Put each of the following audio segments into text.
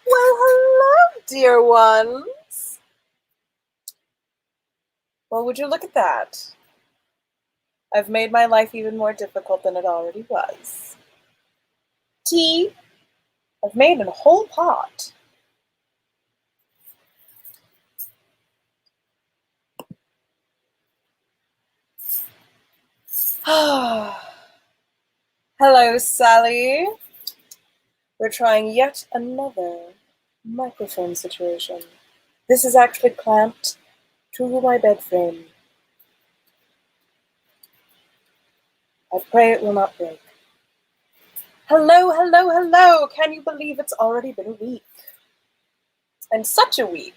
Well, hello, dear ones. Well, would you look at that? I've made my life even more difficult than it already was. Tea. I've made a whole pot. Hello, Sally. We're trying yet another microphone situation. This is actually clamped to my bed frame. I pray it will not break. Hello, hello, hello. Can you believe it's already been a week? And such a week.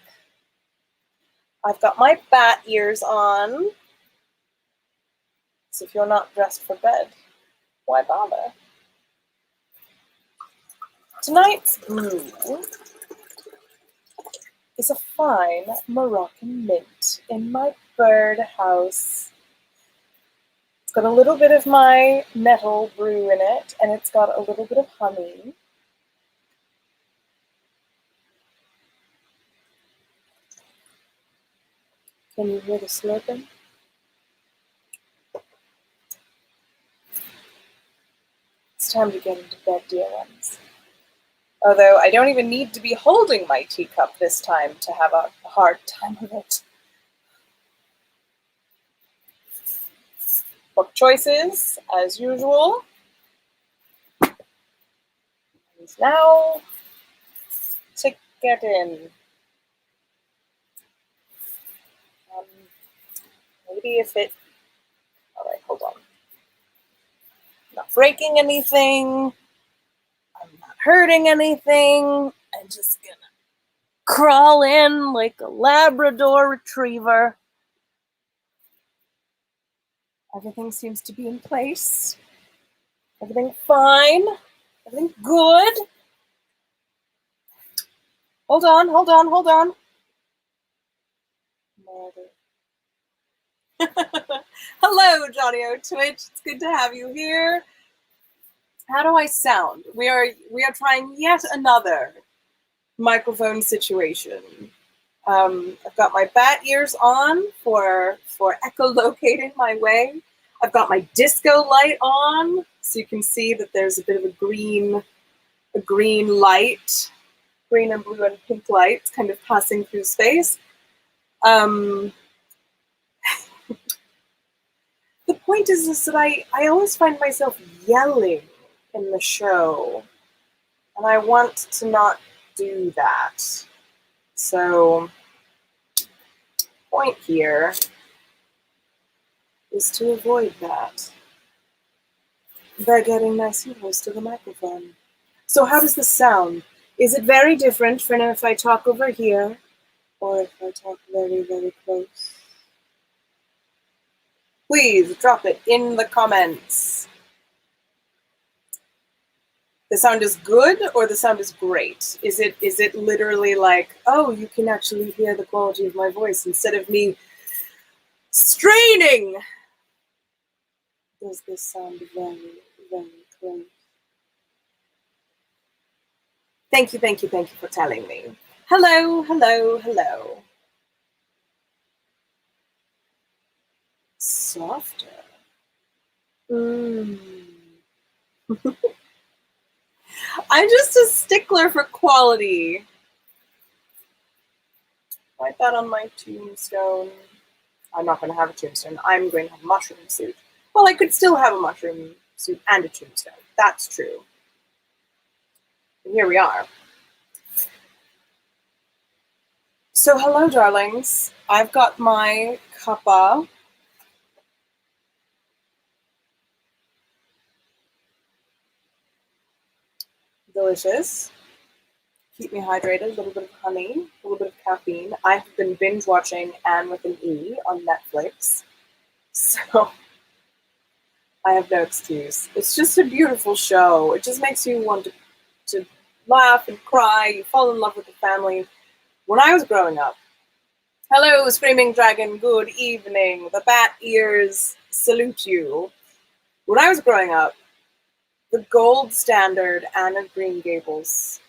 I've got my bat ears on. So if you're not dressed for bed, why bother? Tonight's brew is a fine Moroccan mint in my birdhouse. It's got a little bit of my nettle brew in it, and it's got a little bit of honey. Can you hear the slurping? It's time to get into bed, dear ones. Although I don't even need to be holding my teacup this time to have a hard time with it. Book choices, as usual. And now to get in. Maybe if it... Alright, hold on. Not breaking anything. I'm not hurting anything. I'm just gonna crawl in like a Labrador retriever. Everything seems to be in place. Everything fine. Everything good. Hold on, hold on, hold on. Hello, Johnny O Twitch. It's good to have you here. How do I sound? We are trying yet another microphone situation. I've got my bat ears on for echolocating my way. I've got my disco light on, so you can see that there's a bit of a green light, green and blue and pink lights kind of passing through space. The point is that I always find myself yelling in the show, and I want to not do that. So, point here is to avoid that by getting nice and close to the microphone. So how does this sound? Is it very different from if I talk over here or if I talk very, very close? Please drop it in the comments. The sound is good or the sound is great? Is it literally like, oh, you can actually hear the quality of my voice instead of me straining? Does this sound very, very close? Thank you for telling me. Hello, hello, hello. Softer. I'm just a stickler for quality. Write that on my tombstone. I'm not going to have a tombstone. I'm going to have a mushroom suit. Well, I could still have a mushroom suit and a tombstone. That's true. And here we are. So hello, darlings. I've got my cuppa. Delicious. Keep me hydrated. A little bit of honey, a little bit of caffeine. I've been binge watching Anne with an E on Netflix. So I have no excuse. It's just a beautiful show. It just makes you want to laugh and cry. You fall in love with the family. When I was growing up, hello, Screaming Dragon, good evening. The bat ears salute you. When I was growing up, the gold standard Anne of Green Gables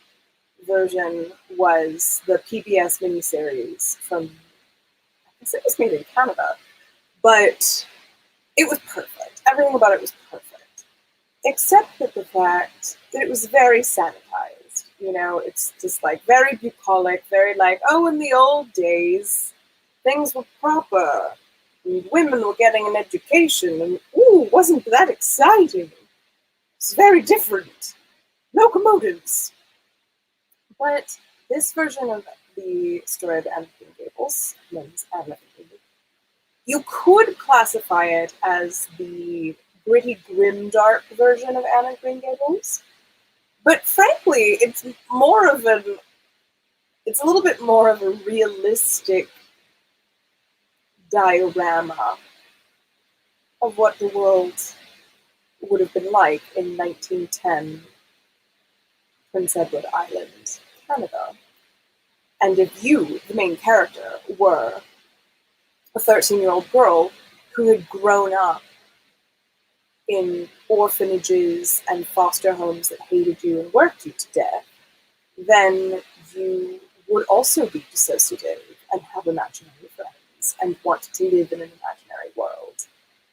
version was the PBS miniseries from, I guess it was made in Canada, but it was perfect. Everything about it was perfect, except for the fact that it was very sanitized. You know, it's just like very bucolic, very like, oh, in the old days, things were proper, and women were getting an education, and ooh, wasn't that exciting? It's very different. Locomotives. But this version of the story of Anne of Green Gables, known as Anne of Green Gables, you could classify it as the gritty, grimdark version of Anne of Green Gables. But frankly, it's a little bit more of a realistic diorama of what the world would have been like in 1910 Prince Edward Island, Canada. And if you, the main character, were a 13-year-old girl who had grown up in orphanages and foster homes that hated you and worked you to death, then you would also be dissociative and have imaginary friends and want to live in an imaginary world.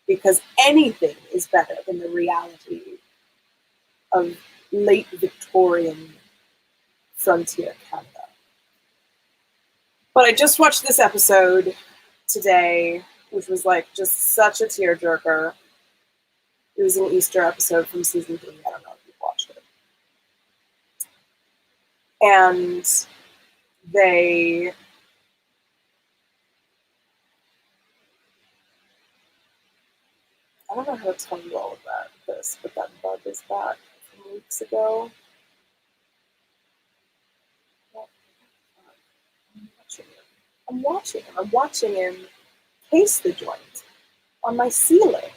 Because anything is better than the reality of late Victorian frontier Canada. But I just watched this episode today, which was like just such a tearjerker. It was an Easter episode from season 3. I don't know if you've watched it. And I don't know how to tell you all about this, but that bug is back from weeks ago. I'm watching him case the joint on my ceiling.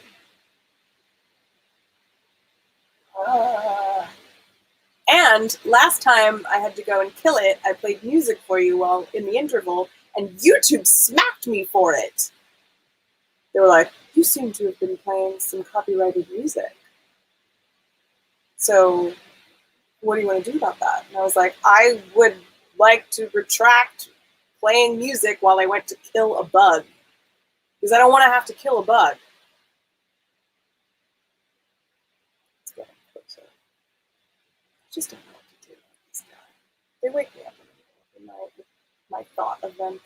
And last time I had to go and kill it, I played music for you while in the interval, and YouTube smacked me for it. They were like, you seem to have been playing some copyrighted music. So what do you want to do about that? And I was like, I would like to retract playing music while I went to kill a bug. Because I don't want to have to kill a bug. It's getting closer. I just don't know what to do with this guy. They wake me up in the middle of the night with my thought of them.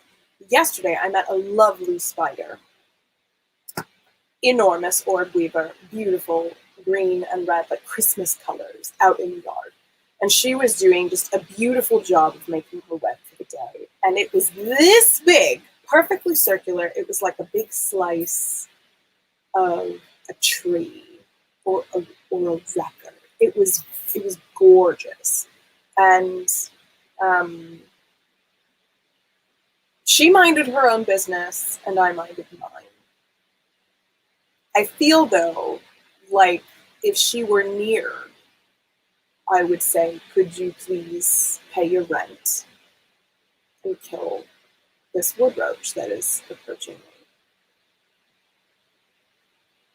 Yesterday, I met a lovely spider. Enormous orb weaver, beautiful green and red, like Christmas colors, out in the yard. And she was doing just a beautiful job of making her web for the day. And it was this big, perfectly circular. It was like a big slice of a tree or a record. It was gorgeous. And she minded her own business, and I minded mine. I feel, though, like if she were near, I would say, could you please pay your rent and kill this wood roach that is approaching me?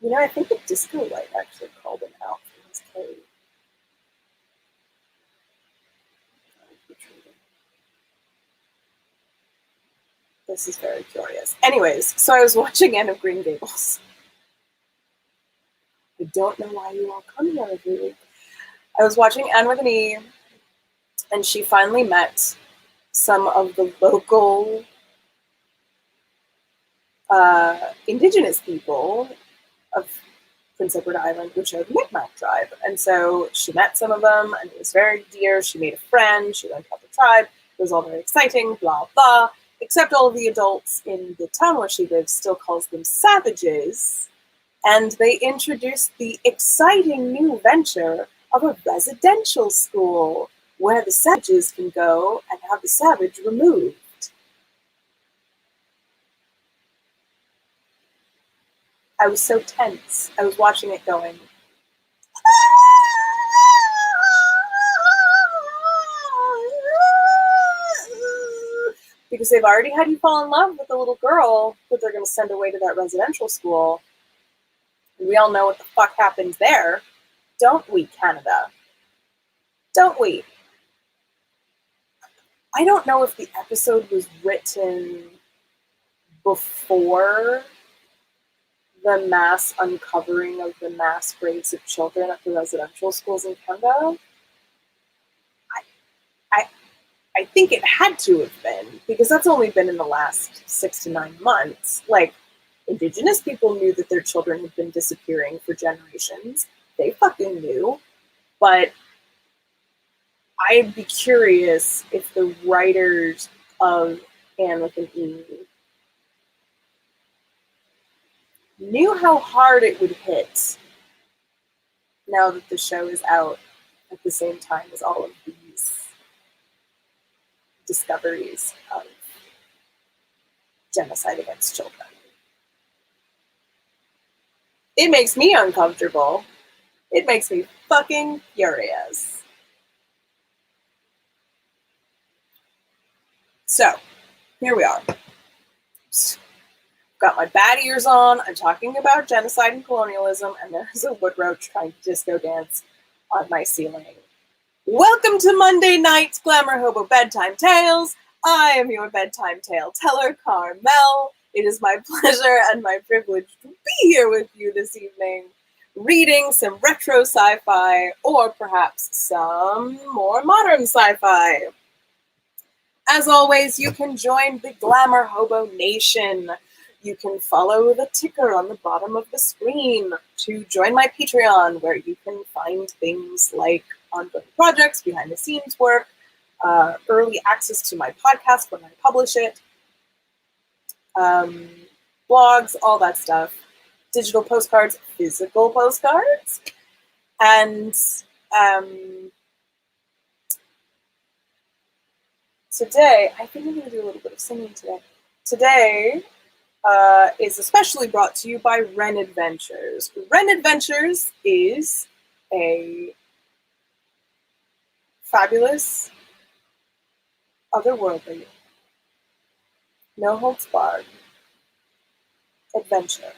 You know, I think the disco light actually called him out from his cave. This is very curious. Anyways, so I was watching Anne of Green Gables. I don't know why you all come here every week. I was watching Anne with an E, and she finally met some of the local indigenous people of Prince Edward Island, which are the Mi'kmaq tribe. And so she met some of them, and it was very dear. She made a friend. She learned about the tribe. It was all very exciting, blah, blah. Except all of the adults in the town where she lives still calls them savages. And they introduced the exciting new venture of a residential school where the savages can go and have the savage removed. I was so tense. I was watching it going, because they've already had you fall in love with the little girl that they're going to send away to that residential school. And we all know what the fuck happens there. Don't we, Canada? Don't we? I don't know if the episode was written before the mass uncovering of the mass graves of children at the residential schools in Canada. I think it had to have been, because that's only been in the last 6 to 9 months. Like, Indigenous people knew that their children had been disappearing for generations. They fucking knew. But I'd be curious if the writers of Anne with an E knew how hard it would hit now that the show is out at the same time as all of these discoveries of genocide against children. It makes me uncomfortable. It makes me fucking furious. So, here we are. Got my bad ears on. I'm talking about genocide and colonialism, and there's a wood roach trying to disco dance on my ceiling. Welcome to Monday night's GlamourHobo Bedtime Tales. I am your bedtime tale teller, Carmel. It is my pleasure and my privilege to be here with you this evening, reading some retro sci-fi, or perhaps some more modern sci-fi. As always, you can join the GlamourHobo Nation. You can follow the ticker on the bottom of the screen to join my Patreon, where you can find things like ongoing projects, behind-the-scenes work, early access to my podcast when I publish it, blogs, all that stuff, digital postcards, physical postcards, and today, I think I'm going to do a little bit of singing today. Today is especially brought to you by Wren Adventures. Wren Adventures is a fabulous, otherworldly, no holds barred adventure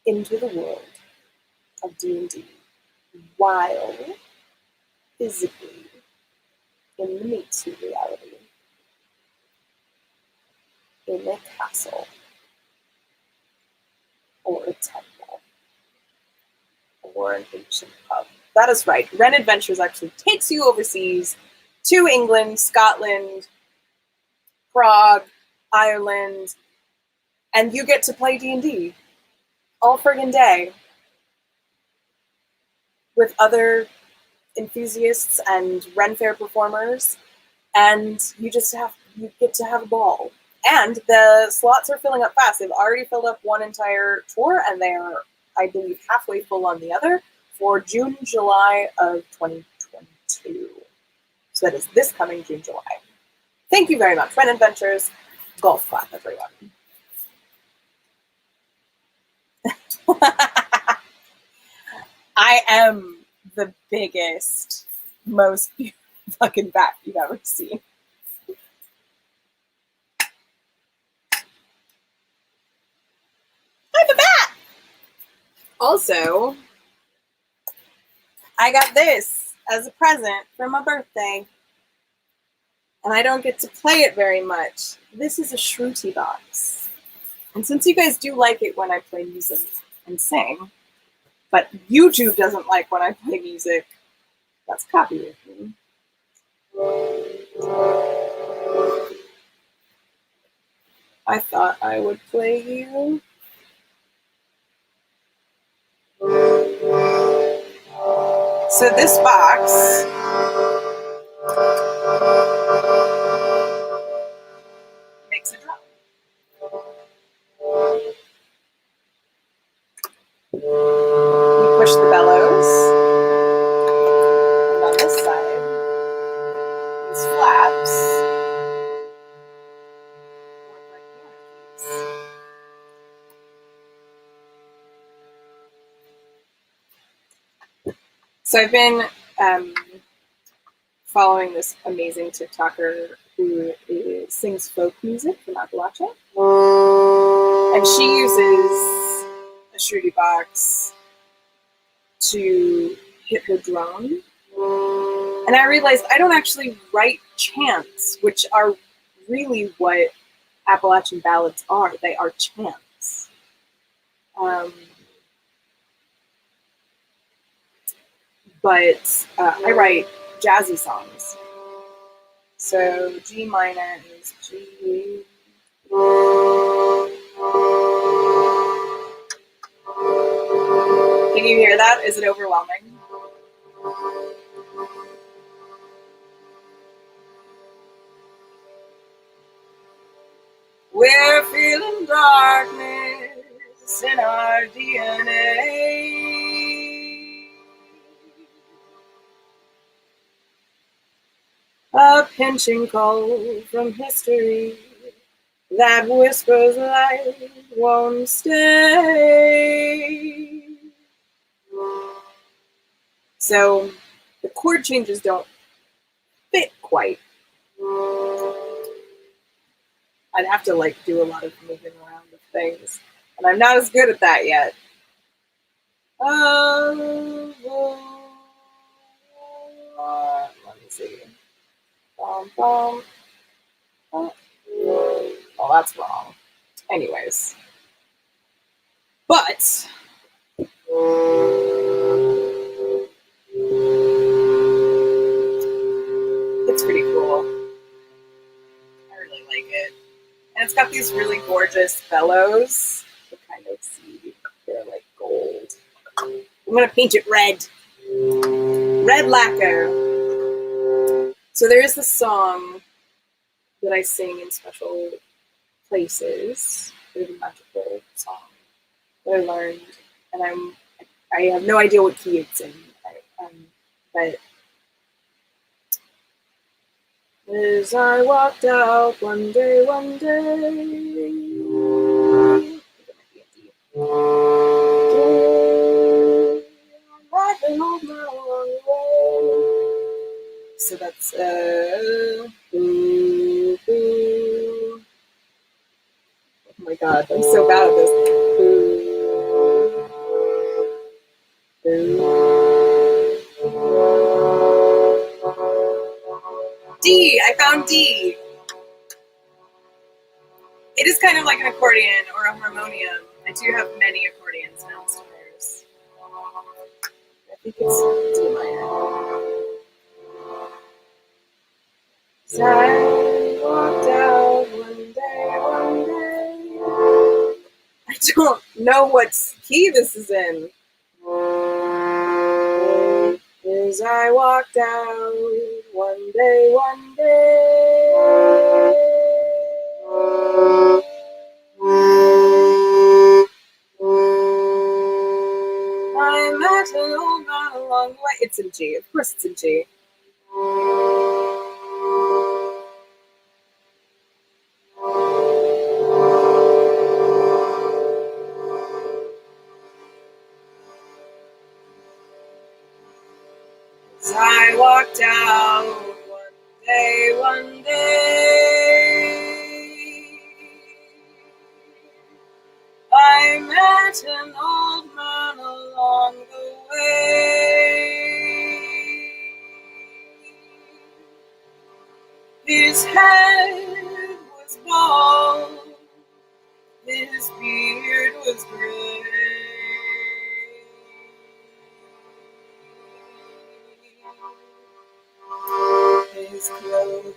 into the world of D&D while physically in the meat suit reality in a castle or a temple or an ancient pub. That is right. Wren Adventures actually takes you overseas to England, Scotland, Prague, Ireland, and you get to play D&D all friggin' day with other enthusiasts and Ren Fair performers, and you get to have a ball. And the slots are filling up fast. They've already filled up one entire tour, and they are, I believe, halfway full on the other for June, July of 2022. So that is this coming June, July. Thank you very much, Wren Adventures. Golf clap, everyone. I am the biggest, most beautiful fucking bat you've ever seen. I'm a bat! Also, I got this as a present for my birthday, and I don't get to play it very much. This is a Shruti box. And since you guys do like it when I play music and sing, but YouTube doesn't like when I play music, that's copywritten. I thought I would play you. So this box makes a drum. You push the bellows, and on this side, these flaps work like piano keys. So I've been following this amazing TikToker who sings folk music from Appalachia, and she uses a Shruti box to hit her drum, And I realized I don't actually write chants, which are really what Appalachian ballads are. They are chants. But I write jazzy songs. So G minor is G. Can you hear that? Is it overwhelming? We're feeling darkness in our DNA. A pinching cold from history that whispers light won't stay. So the chord changes don't fit quite. I'd have to like do a lot of moving around of things, and I'm not as good at that yet. Let me see. Oh, that's wrong. Anyways, but it's pretty cool. I really like it. And it's got these really gorgeous bellows. You can kind of see they're like gold. I'm going to paint it red. Red lacquer. So there is this song that I sing in special places. It's a magical song that I learned. And I have no idea what key it's in. But as I walked out one day, so that's oh my god, I'm so bad at this. D, I found D. It is kind of like an accordion or a harmonium. I do have many accordions downstairs. I think it's D minor. So I walked out one day. I don't know what key this is in. As I walked out one day. I met an old man along the way. It's in G. Of course it's in G. As I walked out one day, I met an old man along the way. His head was bald, his beard was gray. His clothing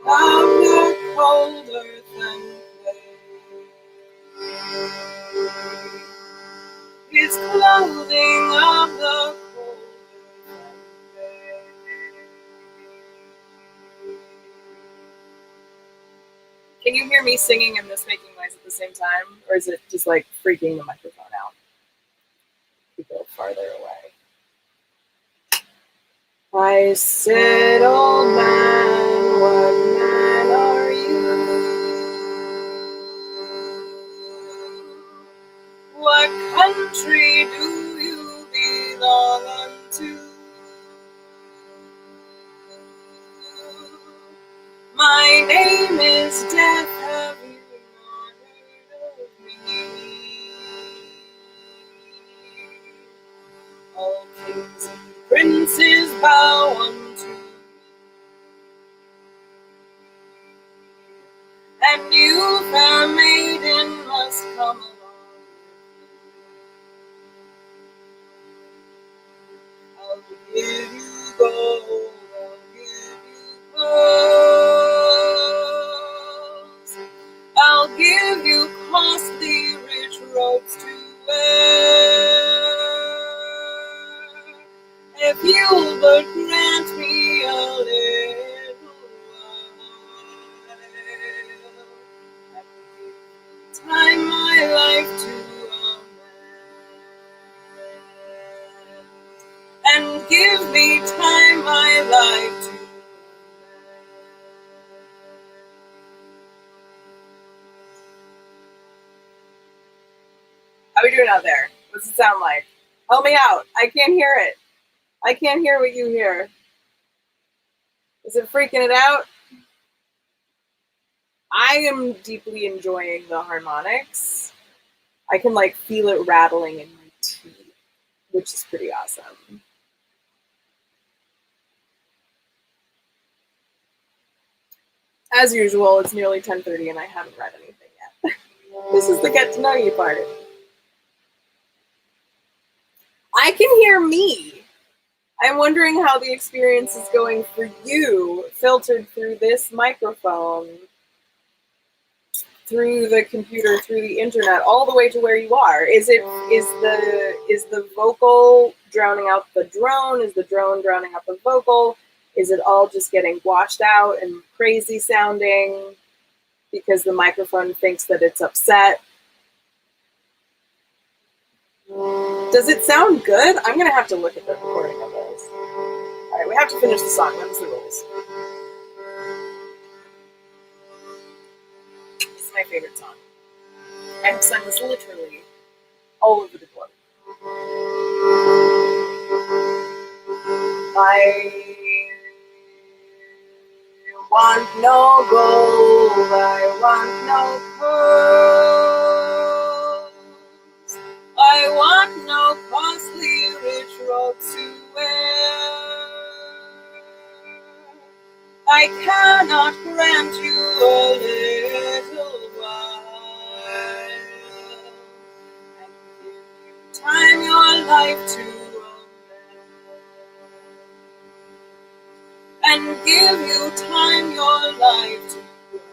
of the cold earth and clay. His clothing of the cold earth and clay. Can you hear me singing and this making noise at the same time? Or is it just like freaking the microphone out? People farther away. I said, old man, what man are you? What country do you belong unto? My name is Death, have you not heard of me? All kings and princes bow unto robes to wear. If you'll but grant me a little while, time my life to amend, and give me time my life to. How are we doing out there? What's it sound like? Help me out. I can't hear it. I can't hear what you hear. Is it freaking it out? I am deeply enjoying the harmonics. I can like feel it rattling in my teeth, which is pretty awesome. As usual, it's nearly 10:30 and I haven't read anything yet. This is the get to know you part. I can hear me. I'm wondering how the experience is going for you, filtered through this microphone, through the computer, through the internet, all the way to where you are. Is the vocal drowning out the drone? Is the drone drowning out the vocal? Is it all just getting washed out and crazy sounding because the microphone thinks that it's upset? Does it sound good? I'm gonna have to look at the recording of this. All right, we have to finish the song. That's the rules. It's my favorite song. I have sung this literally all over the globe. I want no gold, I want no pearls, I want no costly rich robes to wear. I cannot grant you a little while, and give you time your life to amend, and give you time your life to amend.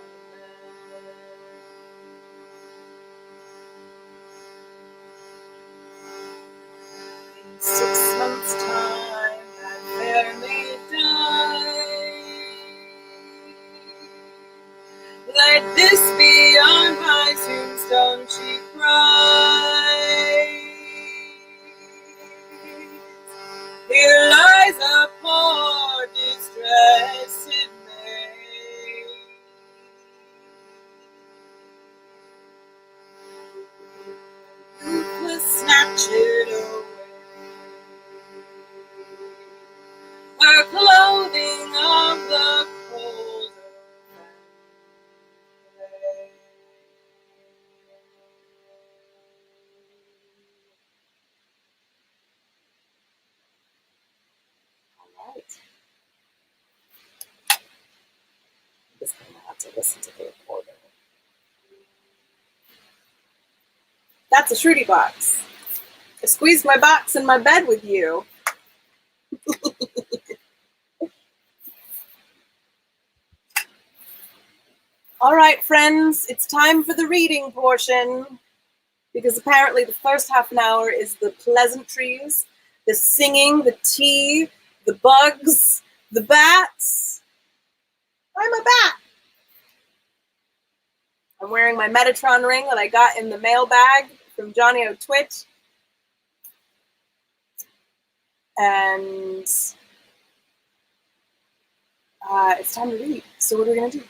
In 6 months' time, that fair may die. Let this be on my tombstone, she cried. Here lies a poor distressed maid, ruthless snatch it away, her clothing of the cold. I'm just going to have to listen to the recording. That's a Shruti box. I squeezed my box in my bed with you. All right, friends, it's time for the reading portion, because apparently the first half an hour is the pleasantries, the singing, the tea, the bugs, the bats. I'm a bat. I'm wearing my Metatron ring that I got in the mailbag from Johnny O Twitch. And it's time to read. So what are we going to do?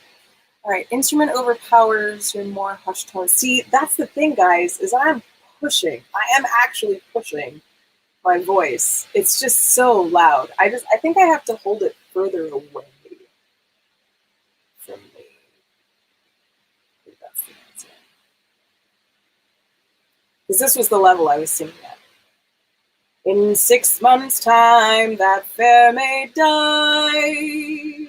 All right, instrument overpowers your more hushed tones. See, that's the thing, guys, is I'm pushing. I am actually pushing my voice. It's just so loud. I think I have to hold it further away from me. I think that's the answer. Because this was the level I was singing at. In 6 months' time, that fair may die.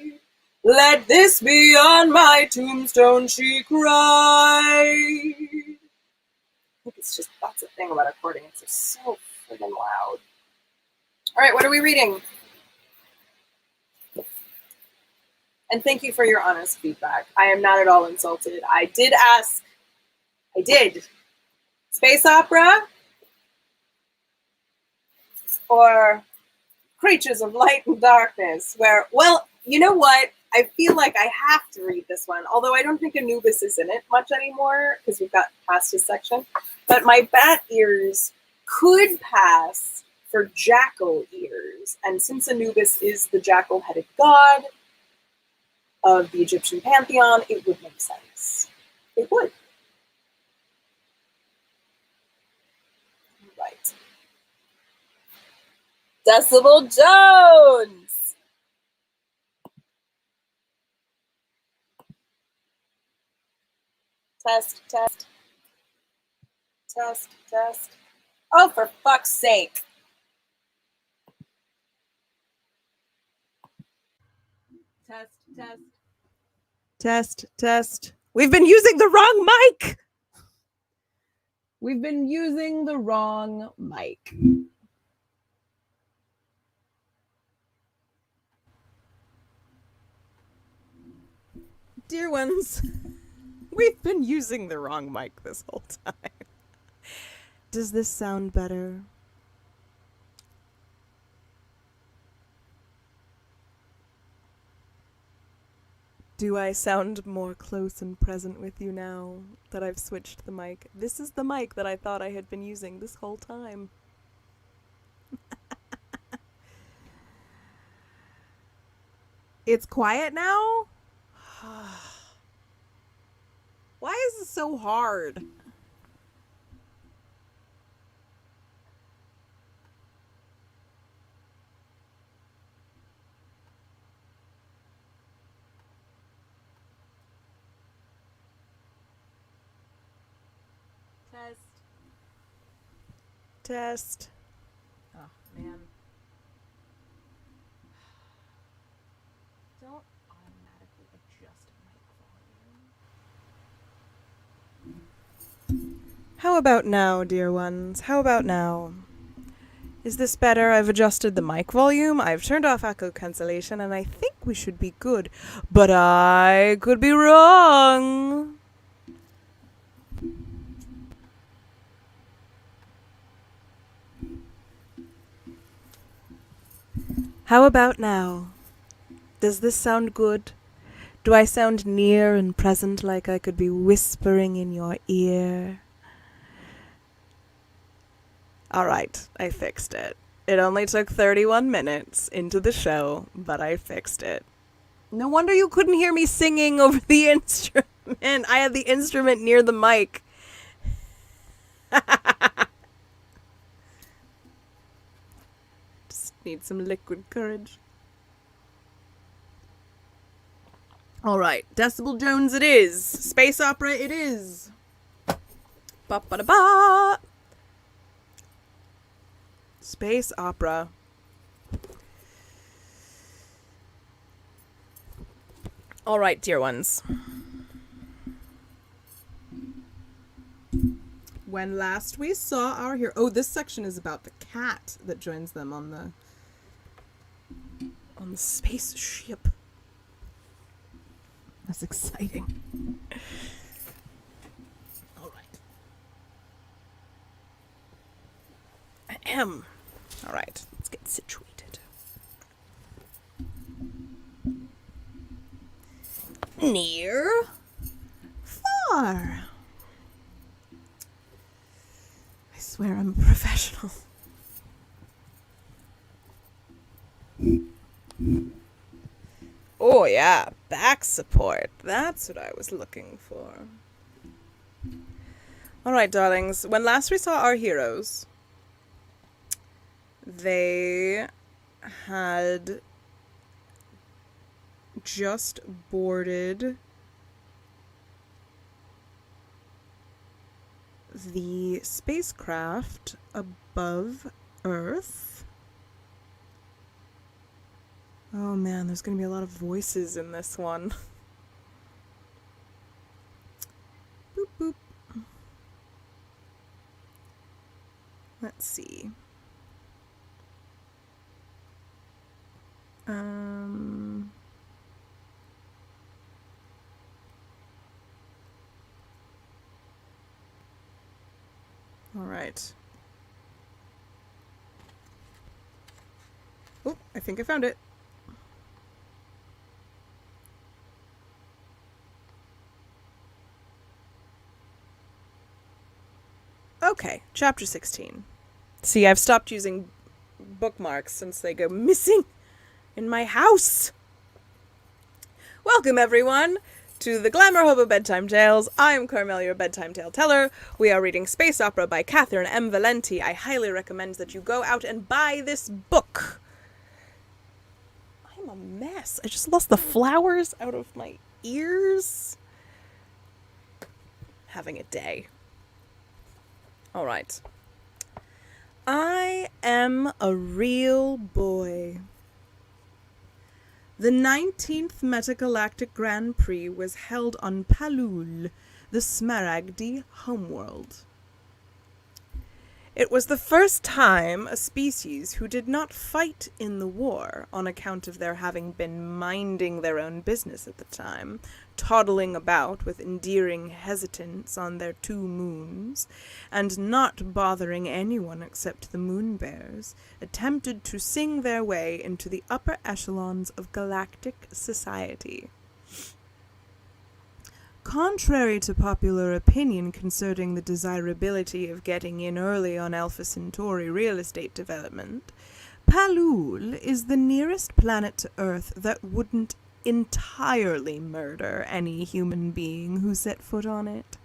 Let this be on my tombstone, she cried. I think it's just, that's the thing about recording. It's just so friggin' loud. All right, what are we reading? And thank you for your honest feedback. I am not at all insulted. I did ask, it's Space opera or creatures of light and darkness, where, well, you know what? I feel like I have to read this one, although I don't think Anubis is in it much anymore because we've got past his section. But my bat ears could pass for jackal ears. And since Anubis is the jackal-headed god of the Egyptian pantheon, it would make sense. It would. Right. Decibel Jones! Test, test. Test, test. Oh, for fuck's sake. Test, test. Test, test. We've been using the wrong mic! We've been using the wrong mic. Dear ones, we've been using the wrong mic this whole time. Does this sound better? Do I sound more close and present with you now that I've switched the mic? This is the mic that I thought I had been using this whole time. It's quiet now? Why is this so hard? Test. Test. Oh, man. Don't automatically adjust mic volume. How about now, dear ones? How about now? Is this better? I've adjusted the mic volume, I've turned off echo cancellation, and I think we should be good. But I could be wrong. How about now? Does this sound good? Do I sound near and present like I could be whispering in your ear? Alright, I fixed it. It only took 31 minutes into the show, but I fixed it. No wonder you couldn't hear me singing over the instrument. I had the instrument near the mic. Just need some liquid courage. Alright, Decibel Jones it is. Space opera it is. Ba-ba-da-ba! Space opera. Alright, dear ones. When last we saw our hero... Oh, this section is about the cat that joins them on the spaceship. That's exciting. Alright. Ahem. Alright, let's get situated. Near. Far. I swear I'm a professional. Oh yeah, back support. That's what I was looking for. Alright, darlings. When last we saw our heroes, they had just boarded the spacecraft above Earth. Oh man, there's gonna be a lot of voices in this one. Boop boop. Let's see. All right. Oh, I think I found it. Okay, chapter 16. See, I've stopped using bookmarks since they go missing in my house. Welcome, everyone, to the GlamourHobo Bedtime Tales. I am Carmel, your bedtime tale teller. We are reading Space Opera by Catherine M. Valenti. I highly recommend that you go out and buy this book. I'm a mess. I just lost the flowers out of my ears. Having a day. All right. I am a real boy. The 19th Metagalactic Grand Prix was held on Palul, the Smaragdi homeworld. It was the first time a species who did not fight in the war on account of their having been minding their own business at the time, toddling about with endearing hesitance on their 2 moons, and not bothering anyone except the moon bears, attempted to sing their way into the upper echelons of galactic society. Contrary to popular opinion concerning the desirability of getting in early on Alpha Centauri real estate development, Palul is the nearest planet to Earth that wouldn't entirely murder any human being who set foot on it.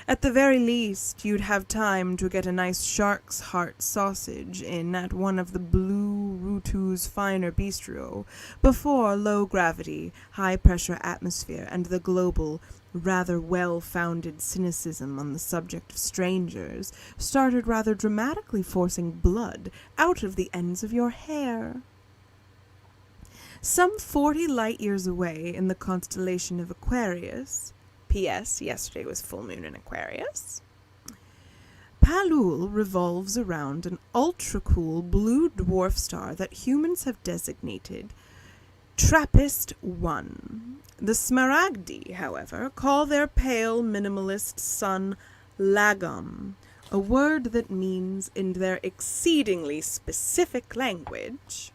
At the very least, you'd have time to get a nice shark's heart sausage in at one of the Blue Rutu's finer bistro before low gravity, high pressure atmosphere, and the global, rather well-founded cynicism on the subject of strangers started rather dramatically forcing blood out of the ends of your hair. Some 40 light-years away in the constellation of Aquarius, P.S. Yesterday was full moon in Aquarius, Palul revolves around an ultra-cool blue dwarf star that humans have designated TRAPPIST-1. The Smaragdi, however, call their pale minimalist sun Lagom, a word that means, in their exceedingly specific language,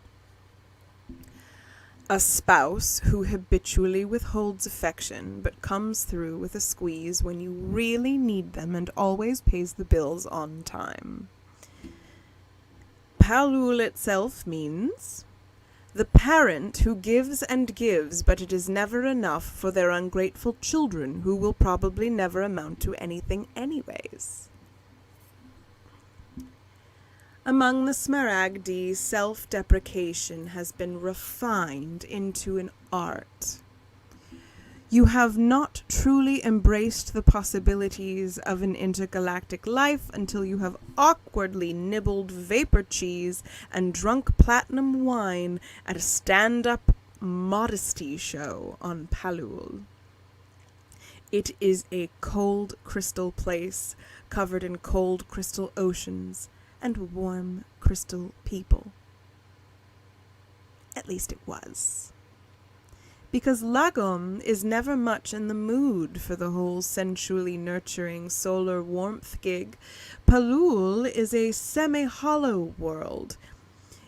a spouse who habitually withholds affection but comes through with a squeeze when you really need them and always pays the bills on time. Palul itself means the parent who gives and gives, but it is never enough for their ungrateful children who will probably never amount to anything anyways. Among the Smaragdi, self-deprecation has been refined into an art. You have not truly embraced the possibilities of an intergalactic life until you have awkwardly nibbled vapor cheese and drunk platinum wine at a stand-up modesty show on Palul. It is a cold crystal place covered in cold crystal oceans and warm crystal people. At least it was. Because Lagom is never much in the mood for the whole sensually nurturing solar warmth gig, Palul is a semi-hollow world.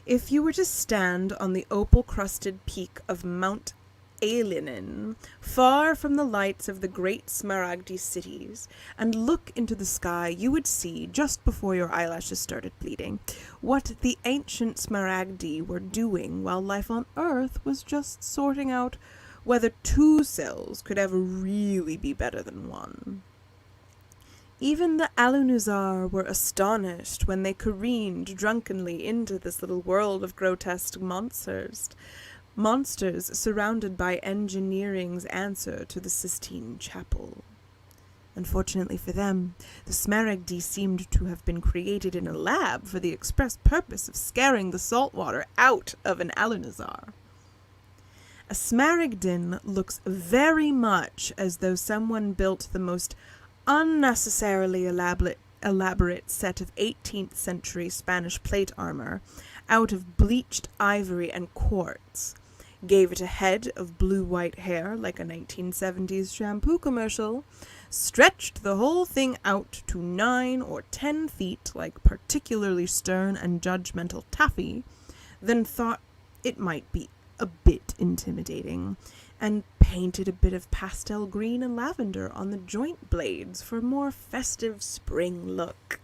If you were to stand on the opal-crusted peak of Mount Alienin, far from the lights of the great Smaragdi cities, and look into the sky, you would see, just before your eyelashes started bleeding, what the ancient Smaragdi were doing while life on Earth was just sorting out whether 2 cells could ever really be better than 1. Even the Alunizar were astonished when they careened drunkenly into this little world of grotesque monsters surrounded by engineering's answer to the Sistine Chapel. Unfortunately for them, the Smaragdi seemed to have been created in a lab for the express purpose of scaring the salt water out of an Alunizar. A Smaragdin looks very much as though someone built the most unnecessarily elaborate set of 18th century Spanish plate armor out of bleached ivory and quartz, gave it a head of blue-white hair like a 1970s shampoo commercial, stretched the whole thing out to 9 or 10 feet like particularly stern and judgmental Taffy, then thought it might be a bit intimidating, and painted a bit of pastel green and lavender on the joint blades for a more festive spring look.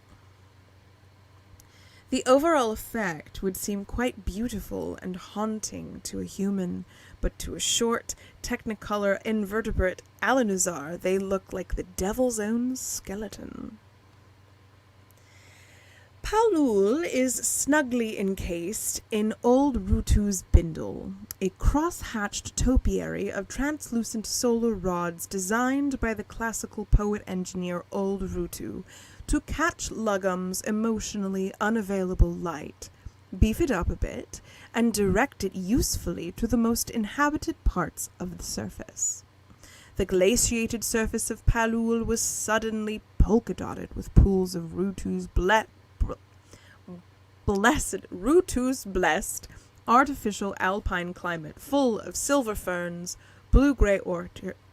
The overall effect would seem quite beautiful and haunting to a human, but to a short, technicolor invertebrate Alanuzar, they look like the devil's own skeleton. Palul is snugly encased in old Rutu's bindle, a cross-hatched topiary of translucent solar rods designed by the classical poet-engineer Old Rutu to catch Lugum's emotionally unavailable light, beef it up a bit, and direct it usefully to the most inhabited parts of the surface. The glaciated surface of Palul was suddenly polka-dotted with pools of Rutu's blessed artificial alpine climate, full of silver ferns, blue-gray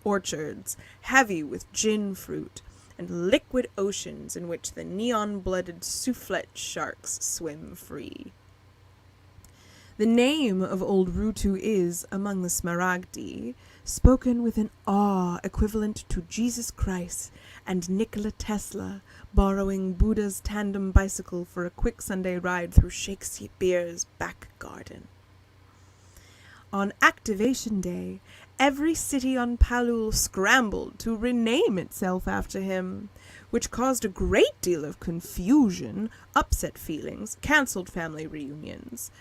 orchards, heavy with gin fruit, and liquid oceans in which the neon-blooded soufflet sharks swim free. The name of old Rutu is, among the Smaragdi, spoken with an awe equivalent to Jesus Christ and Nikola Tesla borrowing Buddha's tandem bicycle for a quick Sunday ride through Shakespeare's back garden. On Activation Day, every city on Palul scrambled to rename itself after him, which caused a great deal of confusion, upset feelings, cancelled family reunions.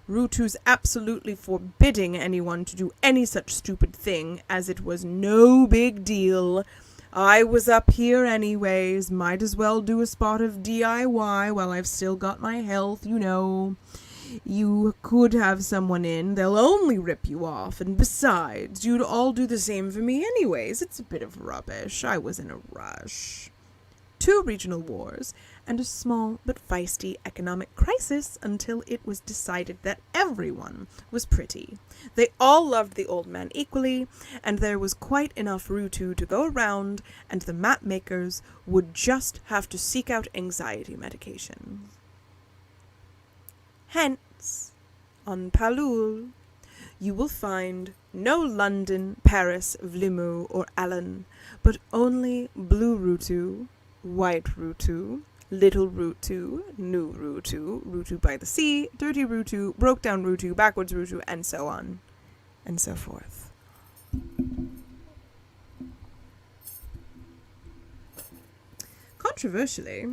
Rutu's absolutely forbidding anyone to do any such stupid thing, as it was no big deal. I was up here anyways, might as well do a spot of DIY while I've still got my health, you know. You could have someone in, they'll only rip you off, and besides, you'd all do the same for me anyways. It's a bit of rubbish. I was in a rush. 2 regional wars, and a small but feisty economic crisis until it was decided that everyone was pretty. They all loved the old man equally, and there was quite enough Rutu to go around, and the map makers would just have to seek out anxiety medication. Hence, on Palul, you will find no London, Paris, Vlimu, or Allen, but only blue Rutu, white Rutu, little Rutu, new Rutu, Rutu by the sea, dirty Rutu, broke down Rutu, backwards Rutu, and so on and so forth. Controversially,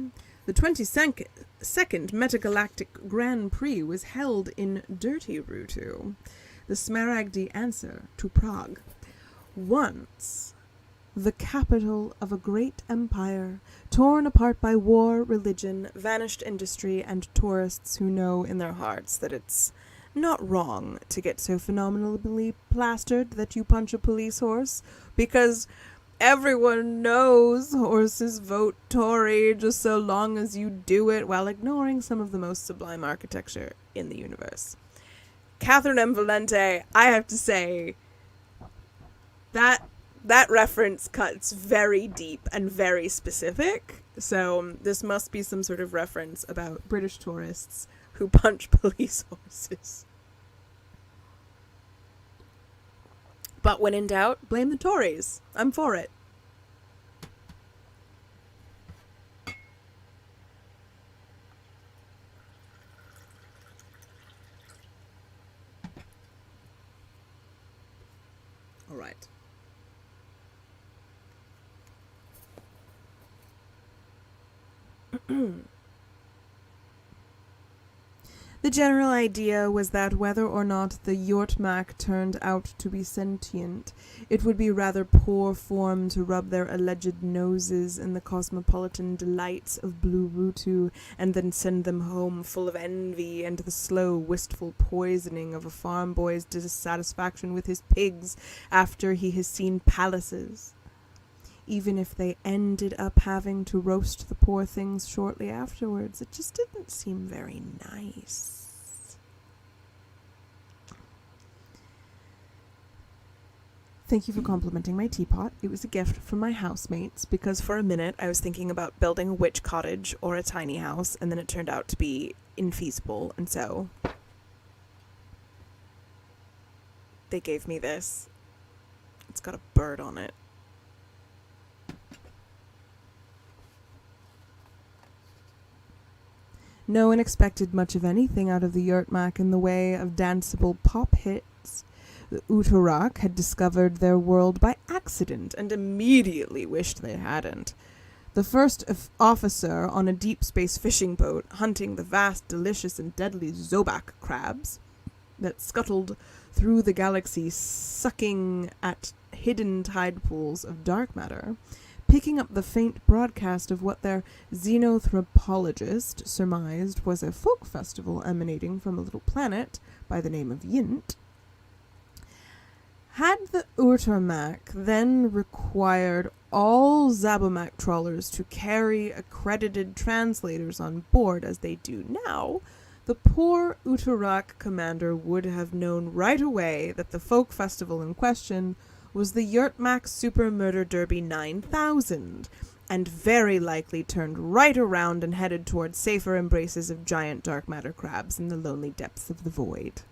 the 22nd Metagalactic Grand Prix was held in dirty Rutu, the Smaragdi answer to Prague. Once the capital of a great empire, torn apart by war, religion, vanished industry, and tourists who know in their hearts that it's not wrong to get so phenomenally plastered that you punch a police horse, because everyone knows horses vote Tory just so long as you do it while ignoring some of the most sublime architecture in the universe. Catherine M. Valente, I have to say, that reference cuts very deep and very specific. So this must be some sort of reference about British tourists who punch police horses. But when in doubt, blame the Tories. I'm for it. All right. The general idea was that whether or not the Yortmak turned out to be sentient, it would be rather poor form to rub their alleged noses in the cosmopolitan delights of Blue Rutu and then send them home full of envy and the slow, wistful poisoning of a farm boy's dissatisfaction with his pigs after he has seen palaces. Even if they ended up having to roast the poor things shortly afterwards, it just didn't seem very nice. Thank you for complimenting my teapot. It was a gift from my housemates because for a minute I was thinking about building a witch cottage or a tiny house, and then it turned out to be infeasible, and so they gave me this. It's got a bird on it. No one expected much of anything out of the Yurtmak in the way of danceable pop hits. The Utarak had discovered their world by accident and immediately wished they hadn't. The first officer on a deep space fishing boat hunting the vast, delicious, and deadly Zobak crabs that scuttled through the galaxy, sucking at hidden tide pools of dark matter, picking up the faint broadcast of what their xenotropologist surmised was a folk festival emanating from a little planet by the name of Yint. Had the Urtamak then required all Zabomak trawlers to carry accredited translators on board as they do now, the poor Utarak commander would have known right away that the folk festival in question was the Yurtmak Super Murder Derby 9000, and very likely turned right around and headed towards safer embraces of giant dark matter crabs in the lonely depths of the void.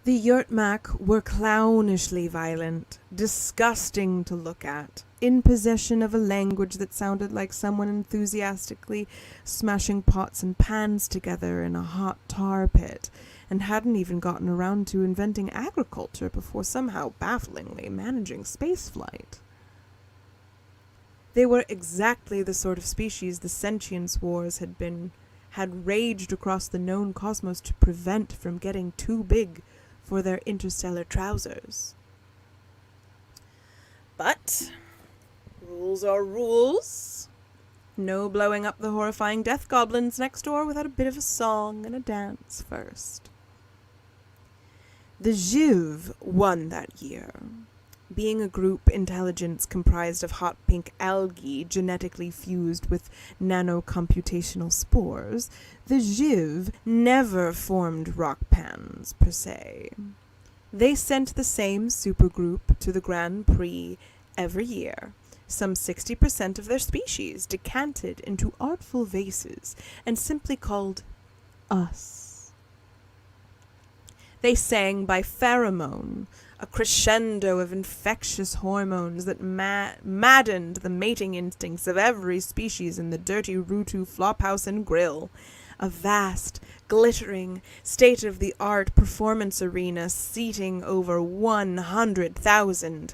The Yurtmak were clownishly violent, disgusting to look at, in possession of a language that sounded like someone enthusiastically smashing pots and pans together in a hot tar pit, and hadn't even gotten around to inventing agriculture before somehow bafflingly managing spaceflight. They were exactly the sort of species the sentience wars had raged across the known cosmos to prevent from getting too big for their interstellar trousers. But rules are rules. No blowing up the horrifying death goblins next door without a bit of a song and a dance first. The Jiv won that year. Being a group intelligence comprised of hot pink algae genetically fused with nanocomputational spores, the Jiv never formed rock pans per se. They sent the same supergroup to the Grand Prix every year. Some 60% of their species decanted into artful vases and simply called us. They sang by pheromone, a crescendo of infectious hormones that maddened the mating instincts of every species in the dirty Rutu flophouse and grill. A vast, glittering, state-of-the-art performance arena seating over 100,000,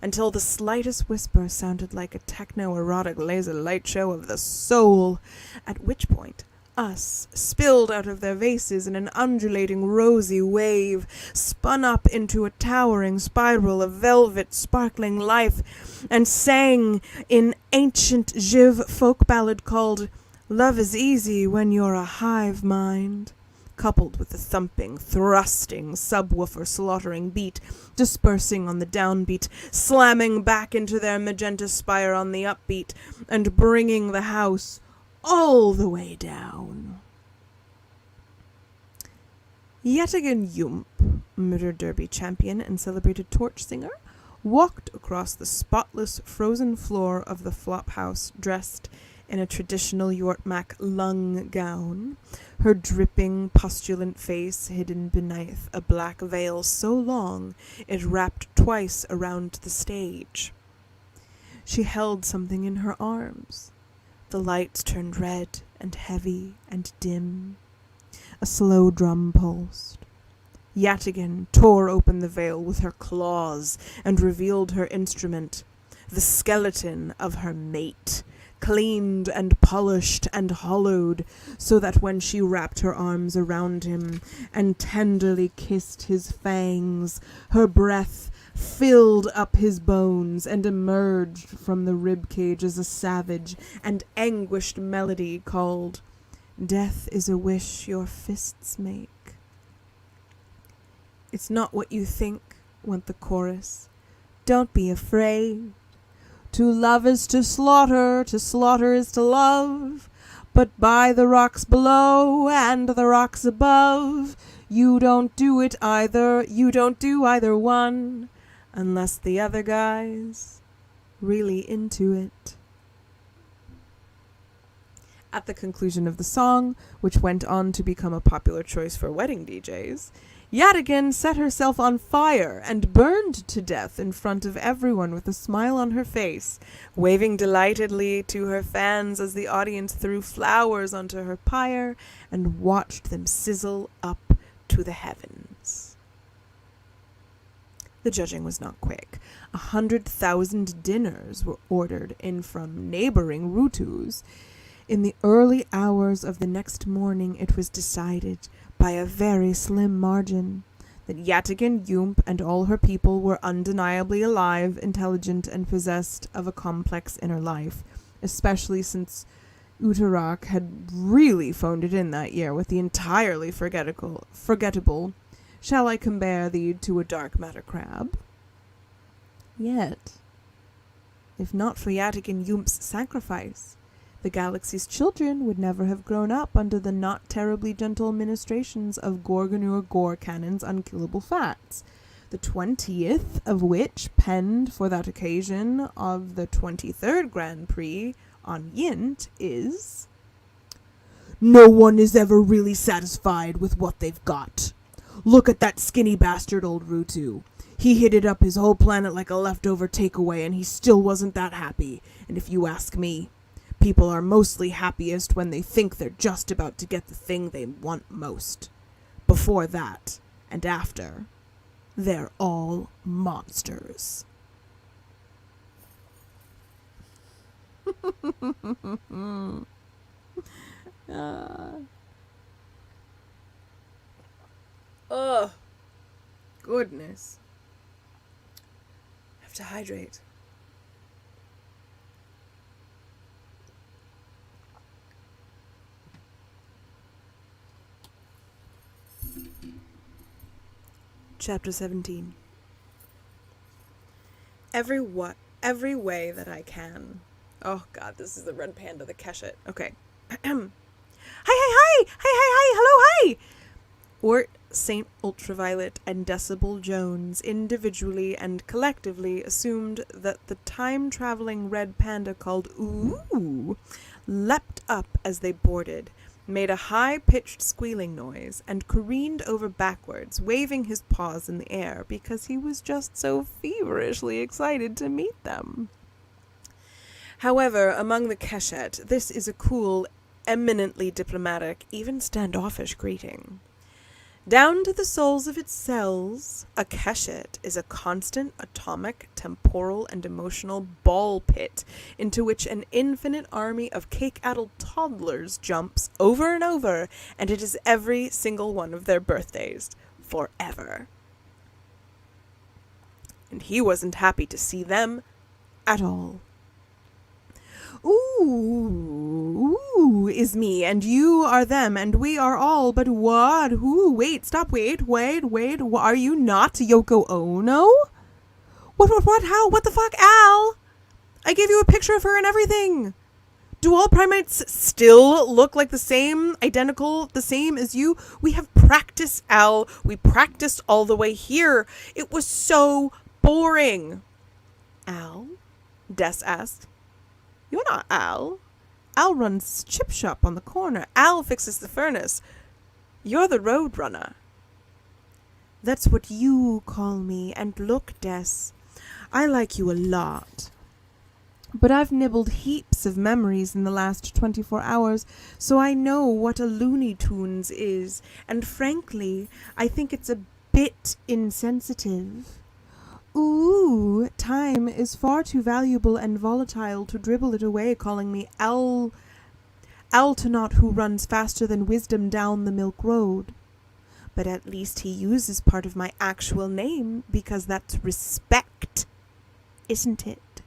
until the slightest whisper sounded like a techno-erotic laser light show of the soul, at which point us spilled out of their vases in an undulating rosy wave, spun up into a towering spiral of velvet sparkling life, and sang in ancient Jiv folk ballad called Love is Easy When You're a Hive Mind, coupled with the thumping, thrusting, subwoofer slaughtering beat, dispersing on the downbeat, slamming back into their magenta spire on the upbeat, and bringing the house all the way down. Yet again Yump, Murder Derby champion and celebrated torch singer, walked across the spotless frozen floor of the flophouse dressed in a traditional Yurtmak lung gown, her dripping, pustulant face hidden beneath a black veil so long it wrapped twice around the stage. She held something in her arms. The lights turned red and heavy and dim. A slow drum pulsed. Yatigan tore open the veil with her claws and revealed her instrument, the skeleton of her mate, cleaned and polished and hollowed, so that when she wrapped her arms around him and tenderly kissed his fangs, her breath filled up his bones and emerged from the ribcage as a savage and anguished melody called Death is a Wish Your Fists Make. It's not what you think, went the chorus. Don't be afraid. To love is to slaughter is to love. But by the rocks below and the rocks above, You don't do it either. You don't do either one. Unless the other guy's really into it. At the conclusion of the song, which went on to become a popular choice for wedding DJs, Yadigan set herself on fire and burned to death in front of everyone with a smile on her face, waving delightedly to her fans as the audience threw flowers onto her pyre and watched them sizzle up to the heavens. The judging was not quick. 100,000 dinners were ordered in from neighboring Rutus. In the early hours of the next morning, it was decided, by a very slim margin, that Yatigan Yump and all her people were undeniably alive, intelligent, and possessed of a complex inner life, especially since Utarak had really phoned it in that year with the entirely forgettable, shall I compare thee to a dark matter crab? Yet, if not for Yatigan Yump's sacrifice, the galaxy's children would never have grown up under the not terribly gentle ministrations of Gorgonur Gorcannon's unkillable facts, the 20th of which, penned for that occasion of the 23rd Grand Prix on Yint, is: "No one is ever really satisfied with what they've got. Look at that skinny bastard old Rutu. He hit it up his whole planet like a leftover takeaway, and he still wasn't that happy. And if you ask me, people are mostly happiest when they think they're just about to get the thing they want most. Before that, and after, they're all monsters." Oh, goodness. I have to hydrate. Chapter 17. Every way that I can. Oh god, this is the red panda, the Keshet. Okay. Hi, hello, hi! Ort, Saint Ultraviolet, and Decibel Jones individually and collectively assumed that the time-traveling red panda called Ooh leapt up as they boarded, made a high-pitched squealing noise, and careened over backwards, waving his paws in the air because he was just so feverishly excited to meet them. However, among the Keshet, this is a cool, eminently diplomatic, even standoffish greeting. Down to the souls of its cells, a Keshet is a constant atomic, temporal, and emotional ball pit into which an infinite army of cake-addled toddlers jumps over and over, and it is every single one of their birthdays, forever. And he wasn't happy to see them at all. Ooh, is me, and you are them, and we are all, but what? Who? Wait, stop, wait, are you not Yoko Ono? What, how, what the fuck, Al? I gave you a picture of her and everything. Do all primates still look like the same as you? We have practiced, Al. We practiced all the way here. It was so boring. Al? Des asked. You're not Al. Al runs chip shop on the corner. Al fixes the furnace. You're the road runner. That's what you call me. And look, Des, I like you a lot. But I've nibbled heaps of memories in the last 24 hours, so I know what a Looney Tunes is. And frankly, I think it's a bit insensitive. Ooh, time is far too valuable and volatile to dribble it away calling me Altonot who runs faster than wisdom down the Milk Road. But at least he uses part of my actual name because that's respect, isn't it?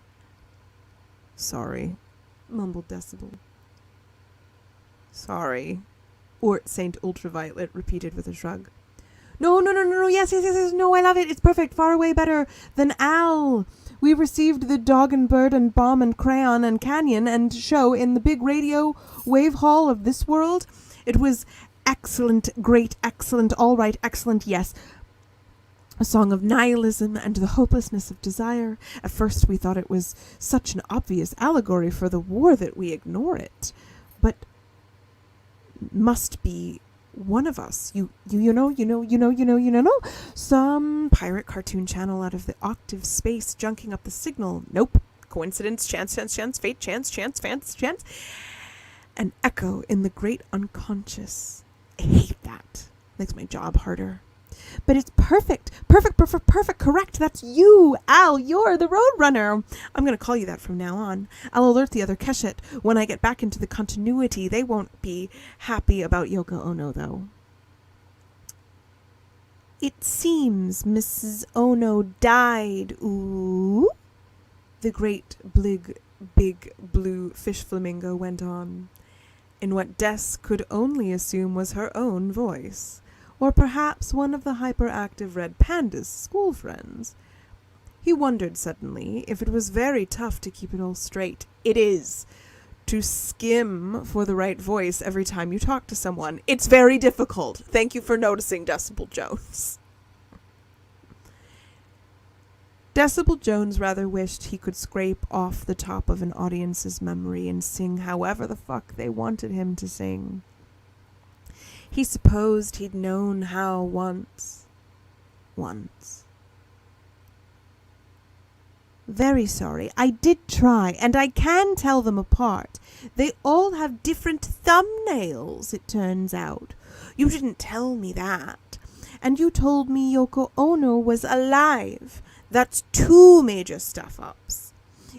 Sorry, mumbled Decibel. Sorry, Ort Saint Ultraviolet repeated with a shrug. No, yes, no, I love it, it's perfect, far away better than Al. We received the Dog and Bird and Bomb and Crayon and Canyon and show in the big radio wave hall of this world. It was excellent, great, excellent, all right, excellent, yes. A song of nihilism and the hopelessness of desire. At first we thought it was such an obvious allegory for the war that we ignore it. But must be one of us. You know. Some pirate cartoon channel out of the octave space junking up the signal. Nope. Coincidence, chance, fate, chance. An echo in the great unconscious. I hate that. Makes my job harder. But it's perfect, correct. That's you, Al. You're the Roadrunner. I'm going to call you that from now on. I'll alert the other Keshet. When I get back into the continuity, they won't be happy about Yoko Ono, though. It seems Mrs. Ono died. Ooh. The great, big blue fish flamingo went on, in what Des could only assume was her own voice. Or perhaps one of the hyperactive red panda's school friends. He wondered suddenly if it was very tough to keep it all straight. It is. To skim for the right voice every time you talk to someone. It's very difficult. Thank you for noticing, Decibel Jones. Decibel Jones rather wished he could scrape off the top of an audience's memory and sing however the fuck they wanted him to sing. He supposed he'd known how once. Very sorry. I did try, and I can tell them apart. They all have different thumbnails, it turns out. You didn't tell me that. And you told me Yoko Ono was alive. That's 2 major stuff-ups.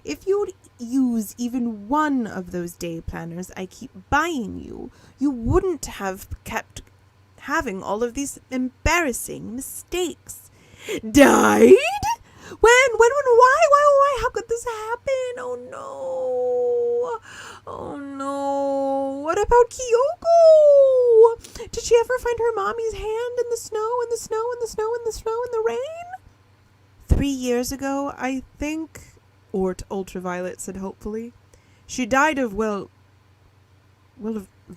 If you'd use even one of those day planners I keep buying you, you wouldn't have kept having all of these embarrassing mistakes. Died? When, why? How could this happen? Oh no. What about Kyoko? Did she ever find her mommy's hand in the snow, in the rain? 3 years ago, I think, Ort Ultraviolet said hopefully. She died of, of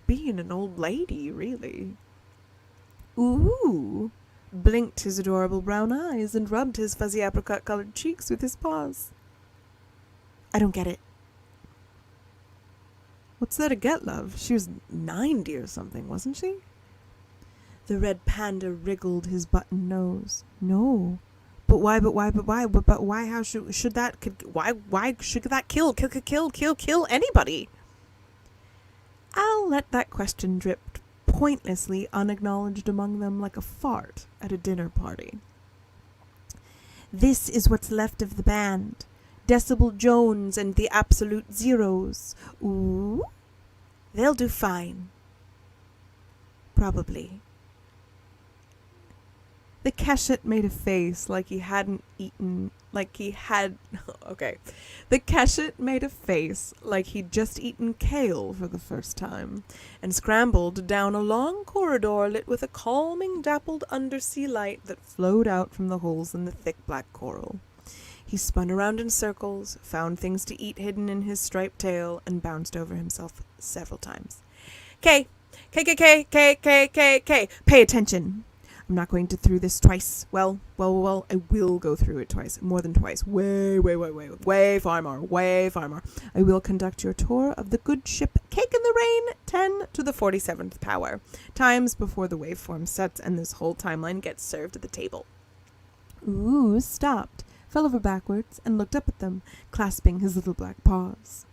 being an old lady, really. Ooh, blinked his adorable brown eyes and rubbed his fuzzy apricot-colored cheeks with his paws. I don't get it. What's there to get, love? She was 90 or something, wasn't she? The red panda wriggled his button nose. No. But why? How should that kill anybody? I'll let that question drip pointlessly unacknowledged among them like a fart at a dinner party. This is what's left of the band. Decibel Jones and the Absolute Zeros. Ooh, they'll do fine. Probably. The Keshet made a face like he hadn't eaten, The Keshet made a face like he'd just eaten kale for the first time, and scrambled down a long corridor lit with a calming, dappled undersea light that flowed out from the holes in the thick black coral. He spun around in circles, found things to eat hidden in his striped tail, and bounced over himself several times. K. Pay attention. I'm not going to through this twice. Well, I will go through it twice. More than twice. Way far more. I will conduct your tour of the good ship Cake in the Rain, 10 to the 47th power. Times before the waveform sets and this whole timeline gets served at the table. Ooh, stopped, fell over backwards, and looked up at them, clasping his little black paws.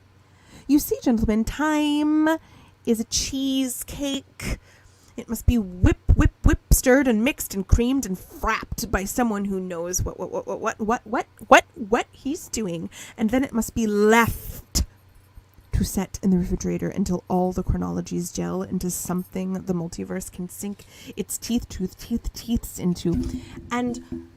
You see, gentlemen, time is a cheesecake. It must be whip, stirred and mixed and creamed and frapped by someone who knows what he's doing. And then it must be left to set in the refrigerator until all the chronologies gel into something the multiverse can sink its teeths into. And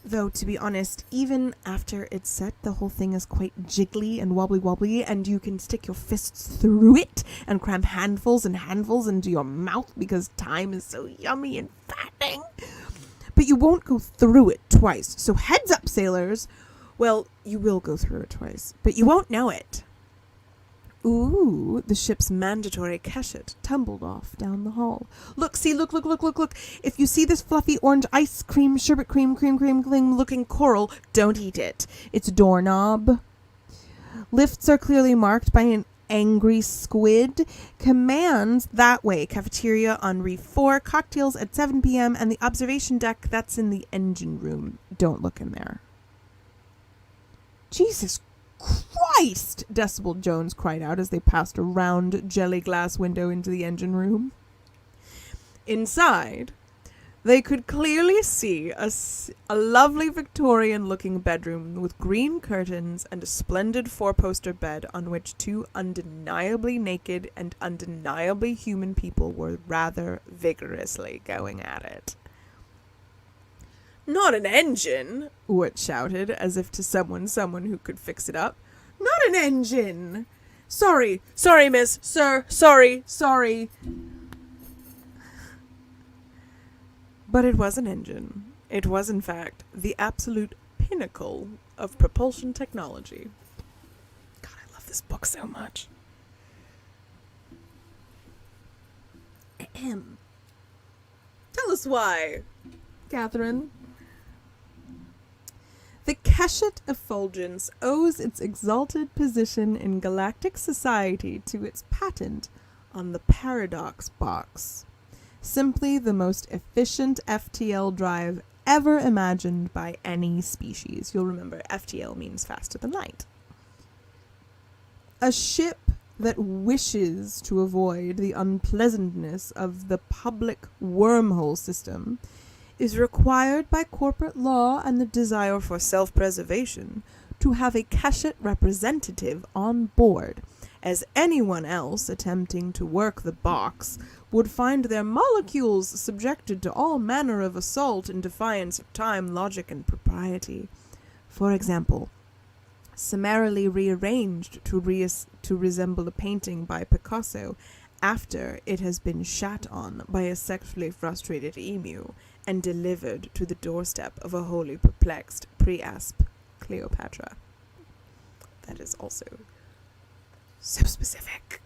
though, to be honest, even after it's set, the whole thing is quite jiggly and wobbly, and you can stick your fists through it and cram handfuls into your mouth because time is so yummy and fattening. But you won't go through it twice. So heads up, sailors. Well, you will go through it twice, but you won't know it. Ooh, the ship's mandatory keshet tumbled off down the hall. Look, see, look. If you see this fluffy orange ice cream, sherbet cream looking coral, don't eat it. It's doorknob. Lifts are clearly marked by an angry squid. Commands that way. Cafeteria on reef 4. Cocktails at 7 p.m. And the observation deck, that's in the engine room. Don't look in there. Jesus Christ! Decibel Jones cried out as they passed a round jelly glass window into the engine room. Inside, they could clearly see a lovely Victorian-looking bedroom with green curtains and a splendid 4-poster bed on which 2 undeniably naked and undeniably human people were rather vigorously going at it. Not an engine, Wirt shouted, as if to someone who could fix it up. Not an engine! Sorry, miss, sir, sorry. But it was an engine. It was, in fact, the absolute pinnacle of propulsion technology. God, I love this book so much. Ahem. Tell us why, Catherine. The Keshet effulgence owes its exalted position in galactic society to its patent on the paradox box. Simply the most efficient FTL drive ever imagined by any species. You'll remember FTL means faster than light. A ship that wishes to avoid the unpleasantness of the public wormhole system is required by corporate law and the desire for self-preservation to have a Keshet representative on board, as anyone else attempting to work the box would find their molecules subjected to all manner of assault in defiance of time, logic, and propriety. For example, summarily rearranged to resemble a painting by Picasso after it has been shat on by a sexually frustrated emu and delivered to the doorstep of a wholly perplexed pre-asp Cleopatra. That is also so specific.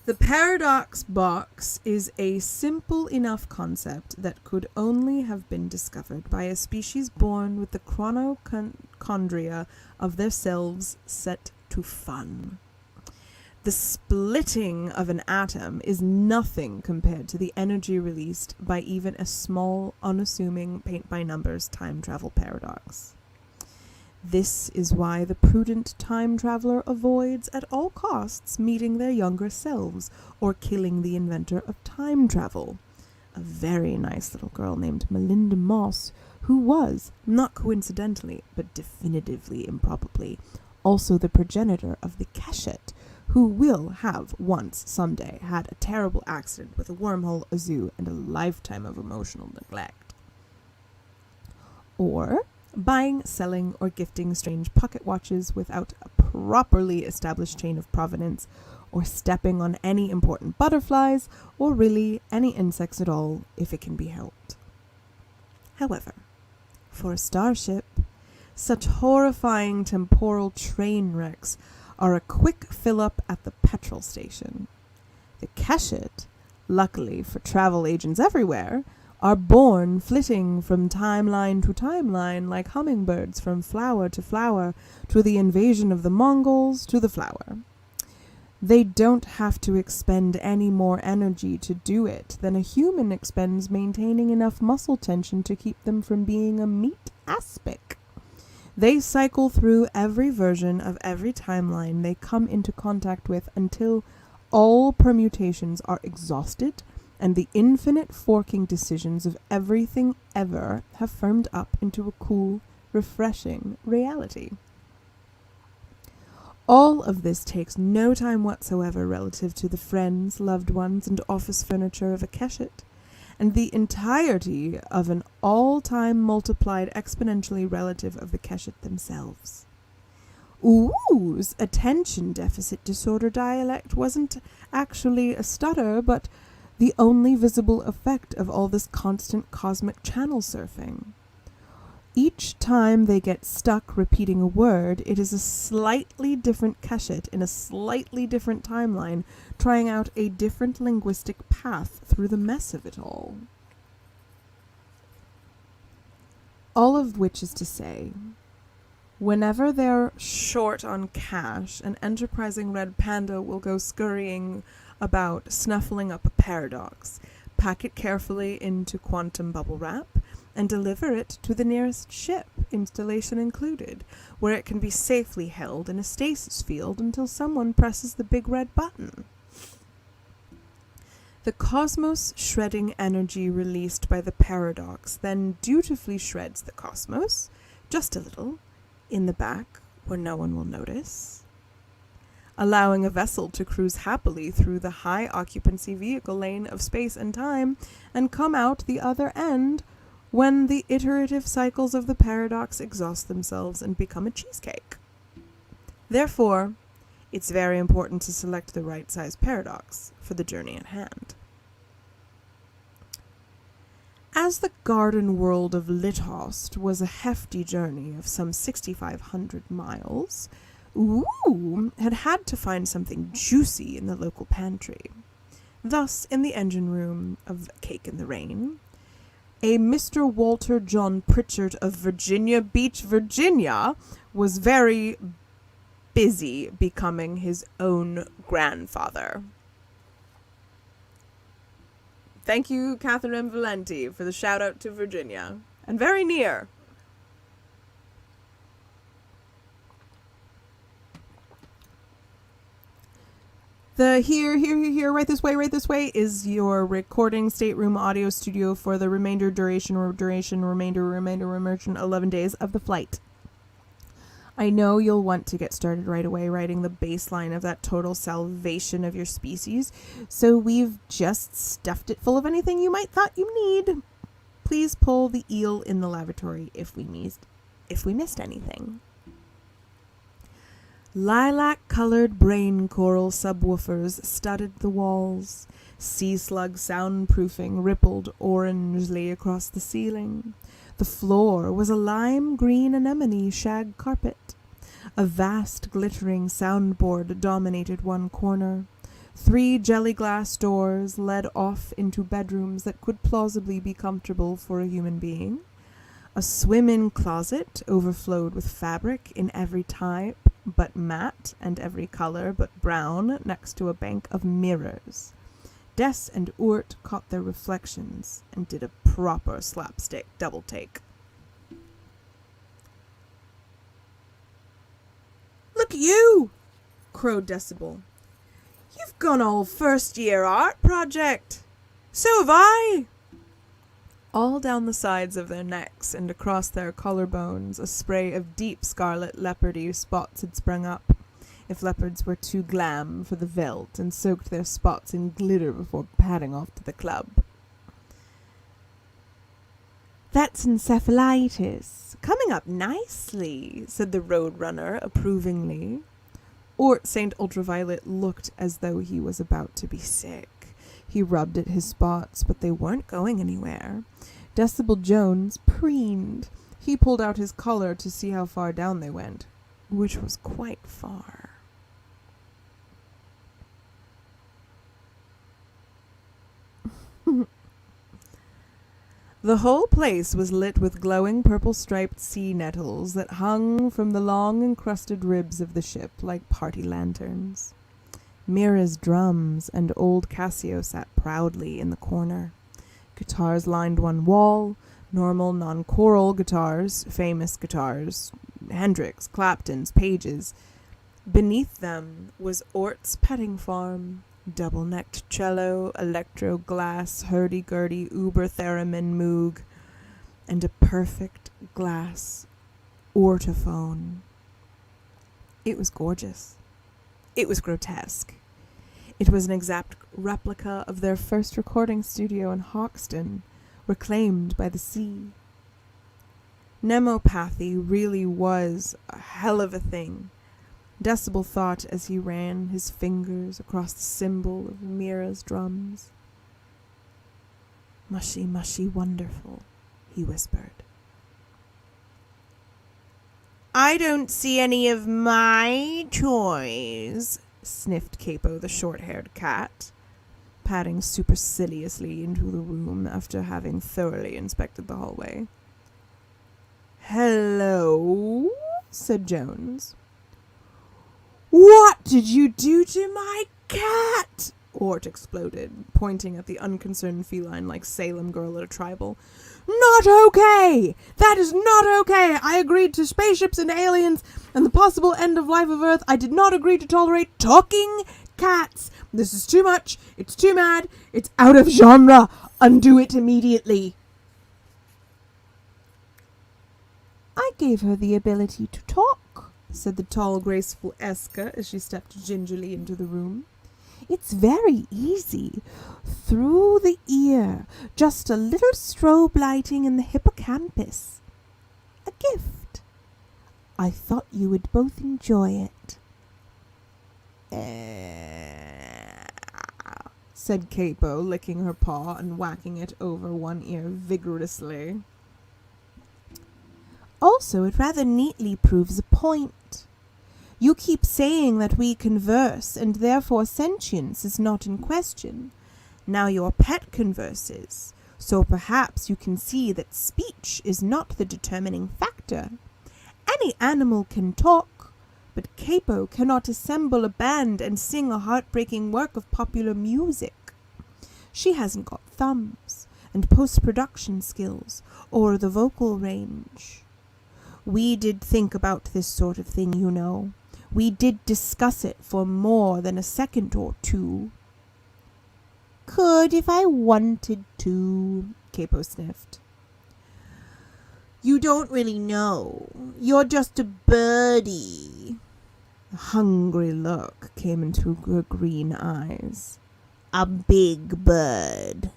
The paradox box is a simple enough concept that could only have been discovered by a species born with the chronochondria of their selves set to fun. The splitting of an atom is nothing compared to the energy released by even a small, unassuming paint-by-numbers time travel paradox. This is why the prudent time traveler avoids at all costs meeting their younger selves or killing the inventor of time travel, a very nice little girl named Melinda Moss, who was, not coincidentally, but definitively improbably, also the progenitor of the Keshet, who will have once, someday, had a terrible accident with a wormhole, a zoo, and a lifetime of emotional neglect. Or buying, selling, or gifting strange pocket watches without a properly established chain of provenance, or stepping on any important butterflies, or really any insects at all, if it can be helped. However, for a starship, such horrifying temporal train wrecks are a quick fill-up at the petrol station. The Keshet, luckily for travel agents everywhere, are born flitting from timeline to timeline like hummingbirds from flower to flower, to the invasion of the Mongols to the flower. They don't have to expend any more energy to do it than a human expends maintaining enough muscle tension to keep them from being a meat aspic. They cycle through every version of every timeline they come into contact with until all permutations are exhausted and the infinite forking decisions of everything ever have firmed up into a cool, refreshing reality. All of this takes no time whatsoever relative to the friends, loved ones, and office furniture of a Keshet, and the entirety of an all-time multiplied exponentially relative of the Keshet themselves. Ooh's attention deficit disorder dialect wasn't actually a stutter, but the only visible effect of all this constant cosmic channel surfing. Each time they get stuck repeating a word, it is a slightly different Keshet in a slightly different timeline, trying out a different linguistic path through the mess of it all. All of which is to say, whenever they're short on cash, an enterprising red panda will go scurrying about, snuffling up a paradox, pack it carefully into quantum bubble wrap, and deliver it to the nearest ship, installation included, where it can be safely held in a stasis field until someone presses the big red button. The cosmos shredding energy released by the paradox then dutifully shreds the cosmos, just a little, in the back where no one will notice, allowing a vessel to cruise happily through the high occupancy vehicle lane of space and time and come out the other end when the iterative cycles of the paradox exhaust themselves and become a cheesecake. Therefore, it's very important to select the right size paradox for the journey at hand. As the garden world of Lithost was a hefty journey of some 6,500 miles, Ooh had to find something juicy in the local pantry. Thus, in the engine room of Cake in the Rain, a Mr. Walter John Pritchard of Virginia Beach, Virginia, was very busy becoming his own grandfather. Thank you, Catherine Valenti, for the shout out to Virginia. And very near. The here, right this way is your recording stateroom audio studio for the remainder 11 days of the flight. I know you'll want to get started right away writing the baseline of that total salvation of your species, so we've just stuffed it full of anything you might thought you need. Please pull the eel in the lavatory if we missed anything. Lilac-colored brain coral subwoofers studded the walls. Sea slug soundproofing rippled orangely across the ceiling. The floor was a lime green anemone shag carpet. A vast glittering soundboard dominated one corner. 3 jelly glass doors led off into bedrooms that could plausibly be comfortable for a human being. A swim-in closet overflowed with fabric in every type but matte and every color but brown next to a bank of mirrors. Des and Oort caught their reflections and did a proper slapstick double take. "Look at you!" crowed Decibel. "You've gone all first-year art project. So have I." All down the sides of their necks and across their collarbones, a spray of deep scarlet leopardy spots had sprung up, if leopards were too glam for the veldt, and soaked their spots in glitter before padding off to the club. "That's encephalitis. Coming up nicely," said the roadrunner approvingly. Ort St. Ultraviolet looked as though he was about to be sick. He rubbed at his spots, but they weren't going anywhere. Decibel Jones preened. He pulled out his collar to see how far down they went, which was quite far. The whole place was lit with glowing purple-striped sea nettles that hung from the long encrusted ribs of the ship like party lanterns. Mira's drums and old Cassio sat proudly in the corner. Guitars lined one wall, normal non-choral guitars, famous guitars, Hendrix, Clapton's, Page's. Beneath them was Ort's petting farm, double-necked cello, electro-glass, hurdy-gurdy, uber-theremin moog, and a perfect glass ortophone. It was gorgeous. It was grotesque. It was an exact replica of their first recording studio in Hoxton, reclaimed by the sea. Nemopathy really was a hell of a thing, Decibel thought as he ran his fingers across the cymbal of Mira's drums. "Mushy, mushy, wonderful," he whispered. I don't see any of my toys, sniffed Capo, the short-haired cat, padding superciliously into the room after having thoroughly inspected the hallway. Hello, said Jones. What did you do to my cat? Ort exploded, pointing at the unconcerned feline like Salem girl at a tribal. Not okay! That is not okay! I agreed to spaceships and aliens and the possible end of life of Earth. I did not agree to tolerate talking cats. This is too much. It's too mad. It's out of genre. Undo it immediately. I gave her the ability to talk, said the tall, graceful Eska as she stepped gingerly into the room. It's very easy. Through the ear. Just a little strobe lighting in the hippocampus. A gift. I thought you would both enjoy it. Said Capo, licking her paw and whacking it over one ear vigorously. Also, it rather neatly proves a point. You keep saying that we converse, and therefore sentience is not in question. Now your pet converses, so perhaps you can see that speech is not the determining factor. Any animal can talk, but Capo cannot assemble a band and sing a heartbreaking work of popular music. She hasn't got thumbs, and post-production skills, or the vocal range. We did think about this sort of thing, you know. We did discuss it for more than a second or two. Could if I wanted to, Capo sniffed. You don't really know. You're just a birdie. A hungry look came into her green eyes. A big bird.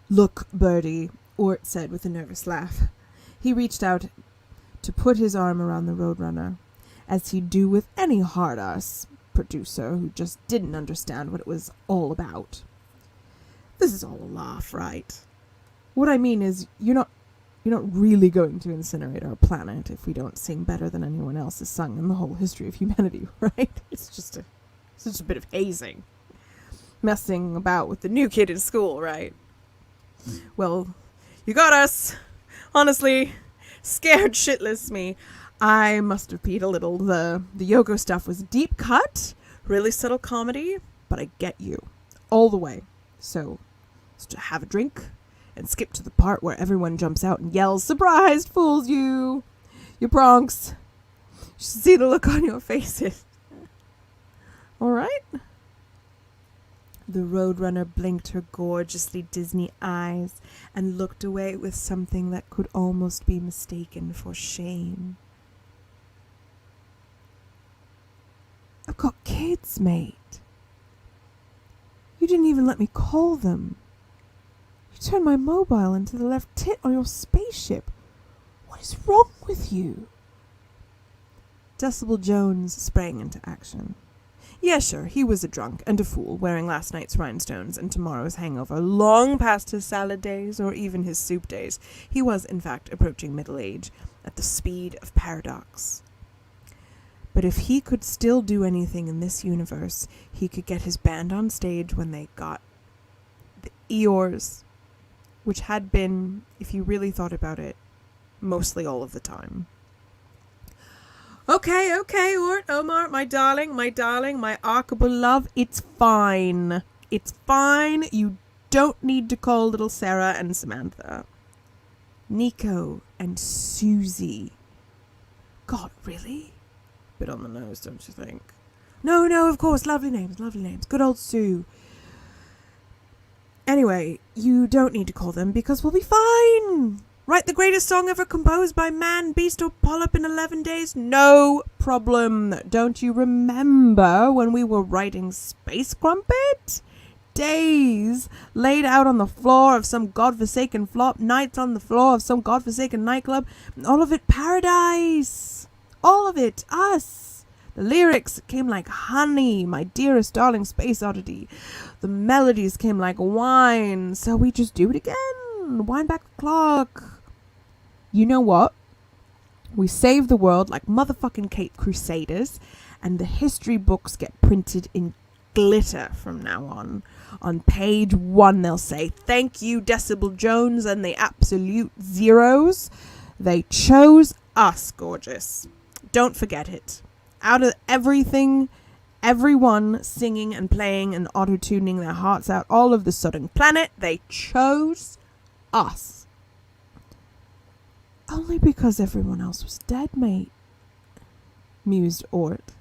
Look, birdie, Ort said with a nervous laugh. He reached out to put his arm around the Roadrunner, as he'd do with any hard-ass producer who just didn't understand what it was all about. This is all a laugh, right? What I mean is, you're not really going to incinerate our planet if we don't sing better than anyone else has sung in the whole history of humanity, right? It's just a bit of hazing. Messing about with the new kid in school, right? Well, you got us. Honestly, scared shitless me. I must have peed a little. The Yoko stuff was deep cut, really subtle comedy, but I get you. All the way. So have a drink and skip to the part where everyone jumps out and yells, "Surprised, fools you! You pronks!" You should see the look on your faces. All right? The Roadrunner blinked her gorgeously Disney eyes and looked away with something that could almost be mistaken for shame. I've got kids, mate. You didn't even let me call them. You turned my mobile into the left tit on your spaceship. What is wrong with you? Decibel Jones sprang into action. Yeah, sure, he was a drunk and a fool, wearing last night's rhinestones and tomorrow's hangover, long past his salad days or even his soup days. He was, in fact, approaching middle age, at the speed of paradox. But if he could still do anything in this universe, he could get his band on stage when they got the Eeyores, which had been, if you really thought about it, mostly all of the time. Okay, Ort, Omar, my darling, my arkable love, it's fine. It's fine. You don't need to call little Sarah and Samantha. Nico and Susie. God, really? Bit on the nose, don't you think? No, of course, lovely names. Good old Sue. Anyway, you don't need to call them because we'll be fine. Write the greatest song ever composed by man, beast, or polyp in 11 days? No problem. Don't you remember when we were writing Space Crumpet? Days laid out on the floor of some godforsaken flop, nights on the floor of some godforsaken nightclub. All of it paradise. All of it us. The lyrics came like honey, my dearest darling space oddity. The melodies came like wine. So we just do it again. Wind back the clock. You know what? We save the world like motherfucking Cape Crusaders, and the history books get printed in glitter from now on. On page 1 they'll say, "Thank you, Decibel Jones and the Absolute Zeros. They chose us, gorgeous. Don't forget it. Out of everything, everyone singing and playing and auto-tuning their hearts out all of the southern planet, they chose us." "Only because everyone else was dead, mate," mused Ort,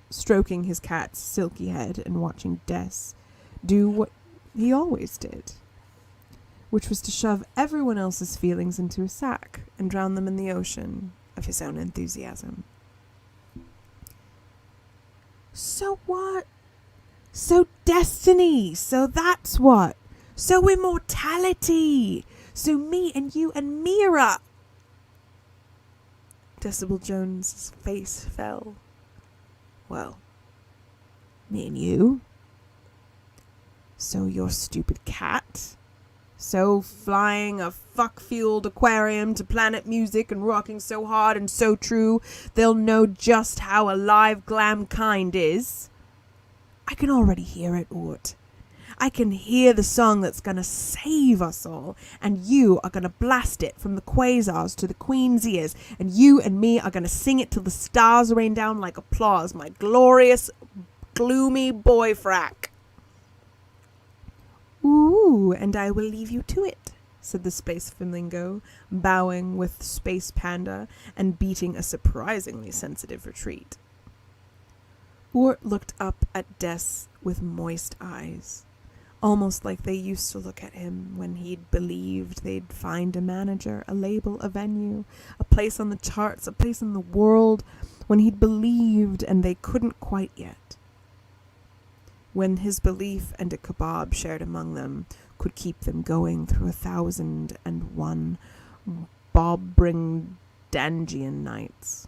stroking his cat's silky head and watching Des do what he always did, which was to shove everyone else's feelings into a sack and drown them in the ocean of his own enthusiasm. "So what? So destiny, so that's what. So immortality. So me and you and Mira." Decibel Jones' face fell. "Well, me and you. So your stupid cat. So flying a fuck-fueled aquarium to planet music and rocking so hard and so true, they'll know just how alive glam kind is. I can already hear it, Ort. I can hear the song that's gonna save us all, and you are gonna blast it from the quasars to the Queen's ears, and you and me are gonna sing it till the stars rain down like applause, my glorious, gloomy boy frack." "Ooh, and I will leave you to it," said the space flamingo, bowing with Space Panda and beating a surprisingly sensitive retreat. Ort looked up at Des with moist eyes, almost like they used to look at him when he'd believed they'd find a manager, a label, a venue, a place on the charts, a place in the world, when he'd believed and they couldn't quite yet. When his belief and a kebab shared among them could keep them going through 1,001 Bob-Bring-Dangian nights.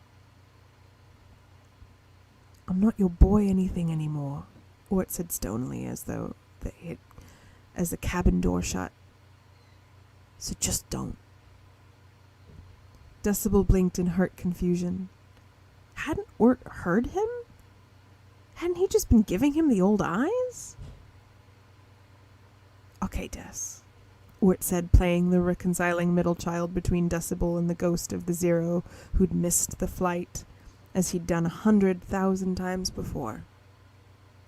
"I'm not your boy anything anymore," Ort said stonily as though as the cabin door shut. "So just don't." Decibel blinked in hurt confusion. Hadn't Ort heard him? Hadn't he just been giving him the old eyes? "Okay, Des," Ort said, playing the reconciling middle child between Decibel and the ghost of the Zero who'd missed the flight, as he'd done 100,000 times before.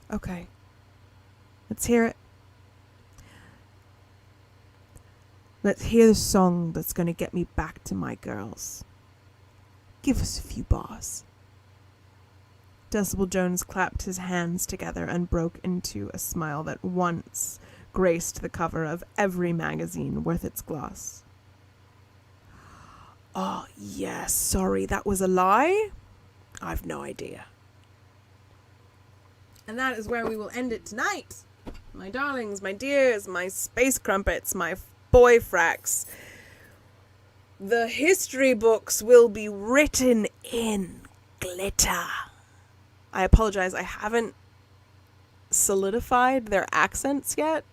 "Okay. Let's hear it. Let's hear the song that's going to get me back to my girls. Give us a few bars." Decibel Jones clapped his hands together and broke into a smile that once graced the cover of every magazine worth its gloss. "Oh, yes, sorry, that was a lie? I've no idea." And that is where we will end it tonight. My darlings, my dears, my space crumpets, my boy fracks. The history books will be written in glitter. I apologize, I haven't solidified their accents yet.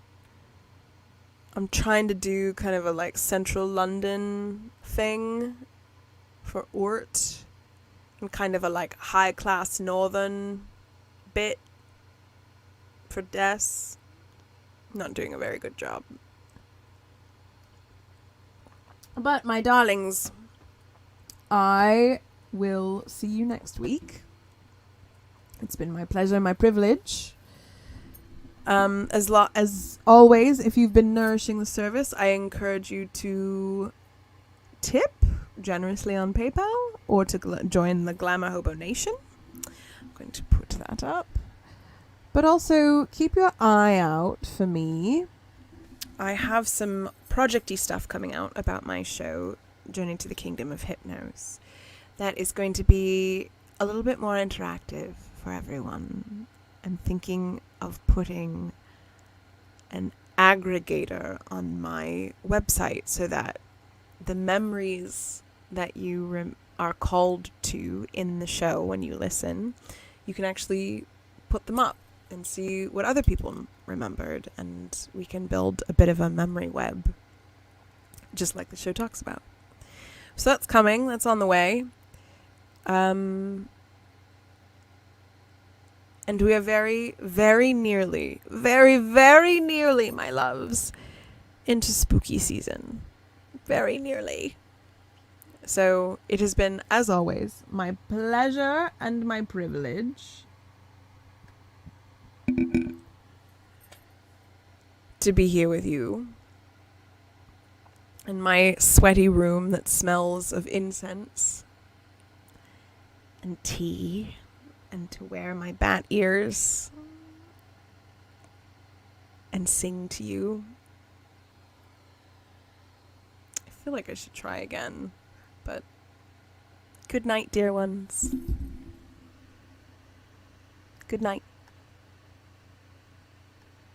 I'm trying to do kind of a like central London thing for Ort, and kind of a like high class northern bit for Des. Not doing a very good job. But my darlings, I will see you next week. It's been my pleasure, my privilege. As always, if you've been nourishing the service, I encourage you to tip generously on PayPal or to join the GlamourHobo Nation. I'm going to put that up. But also, keep your eye out for me. I have some projecty stuff coming out about my show, Journey to the Kingdom of Hypnos. That is going to be a little bit more interactive for everyone. I'm thinking of putting an aggregator on my website so that the memories that you are called to in the show when you listen, you can actually put them up and see what other people remembered, and we can build a bit of a memory web, just like the show talks about. So that's coming. That's on the way. And we are very, very nearly, very, very nearly, my loves, into spooky season. Very nearly. So it has been, as always, my pleasure and my privilege to be here with you in my sweaty room that smells of incense and tea, and to wear my bat ears and sing to you. I feel like I should try again, but good night, dear ones. Good night.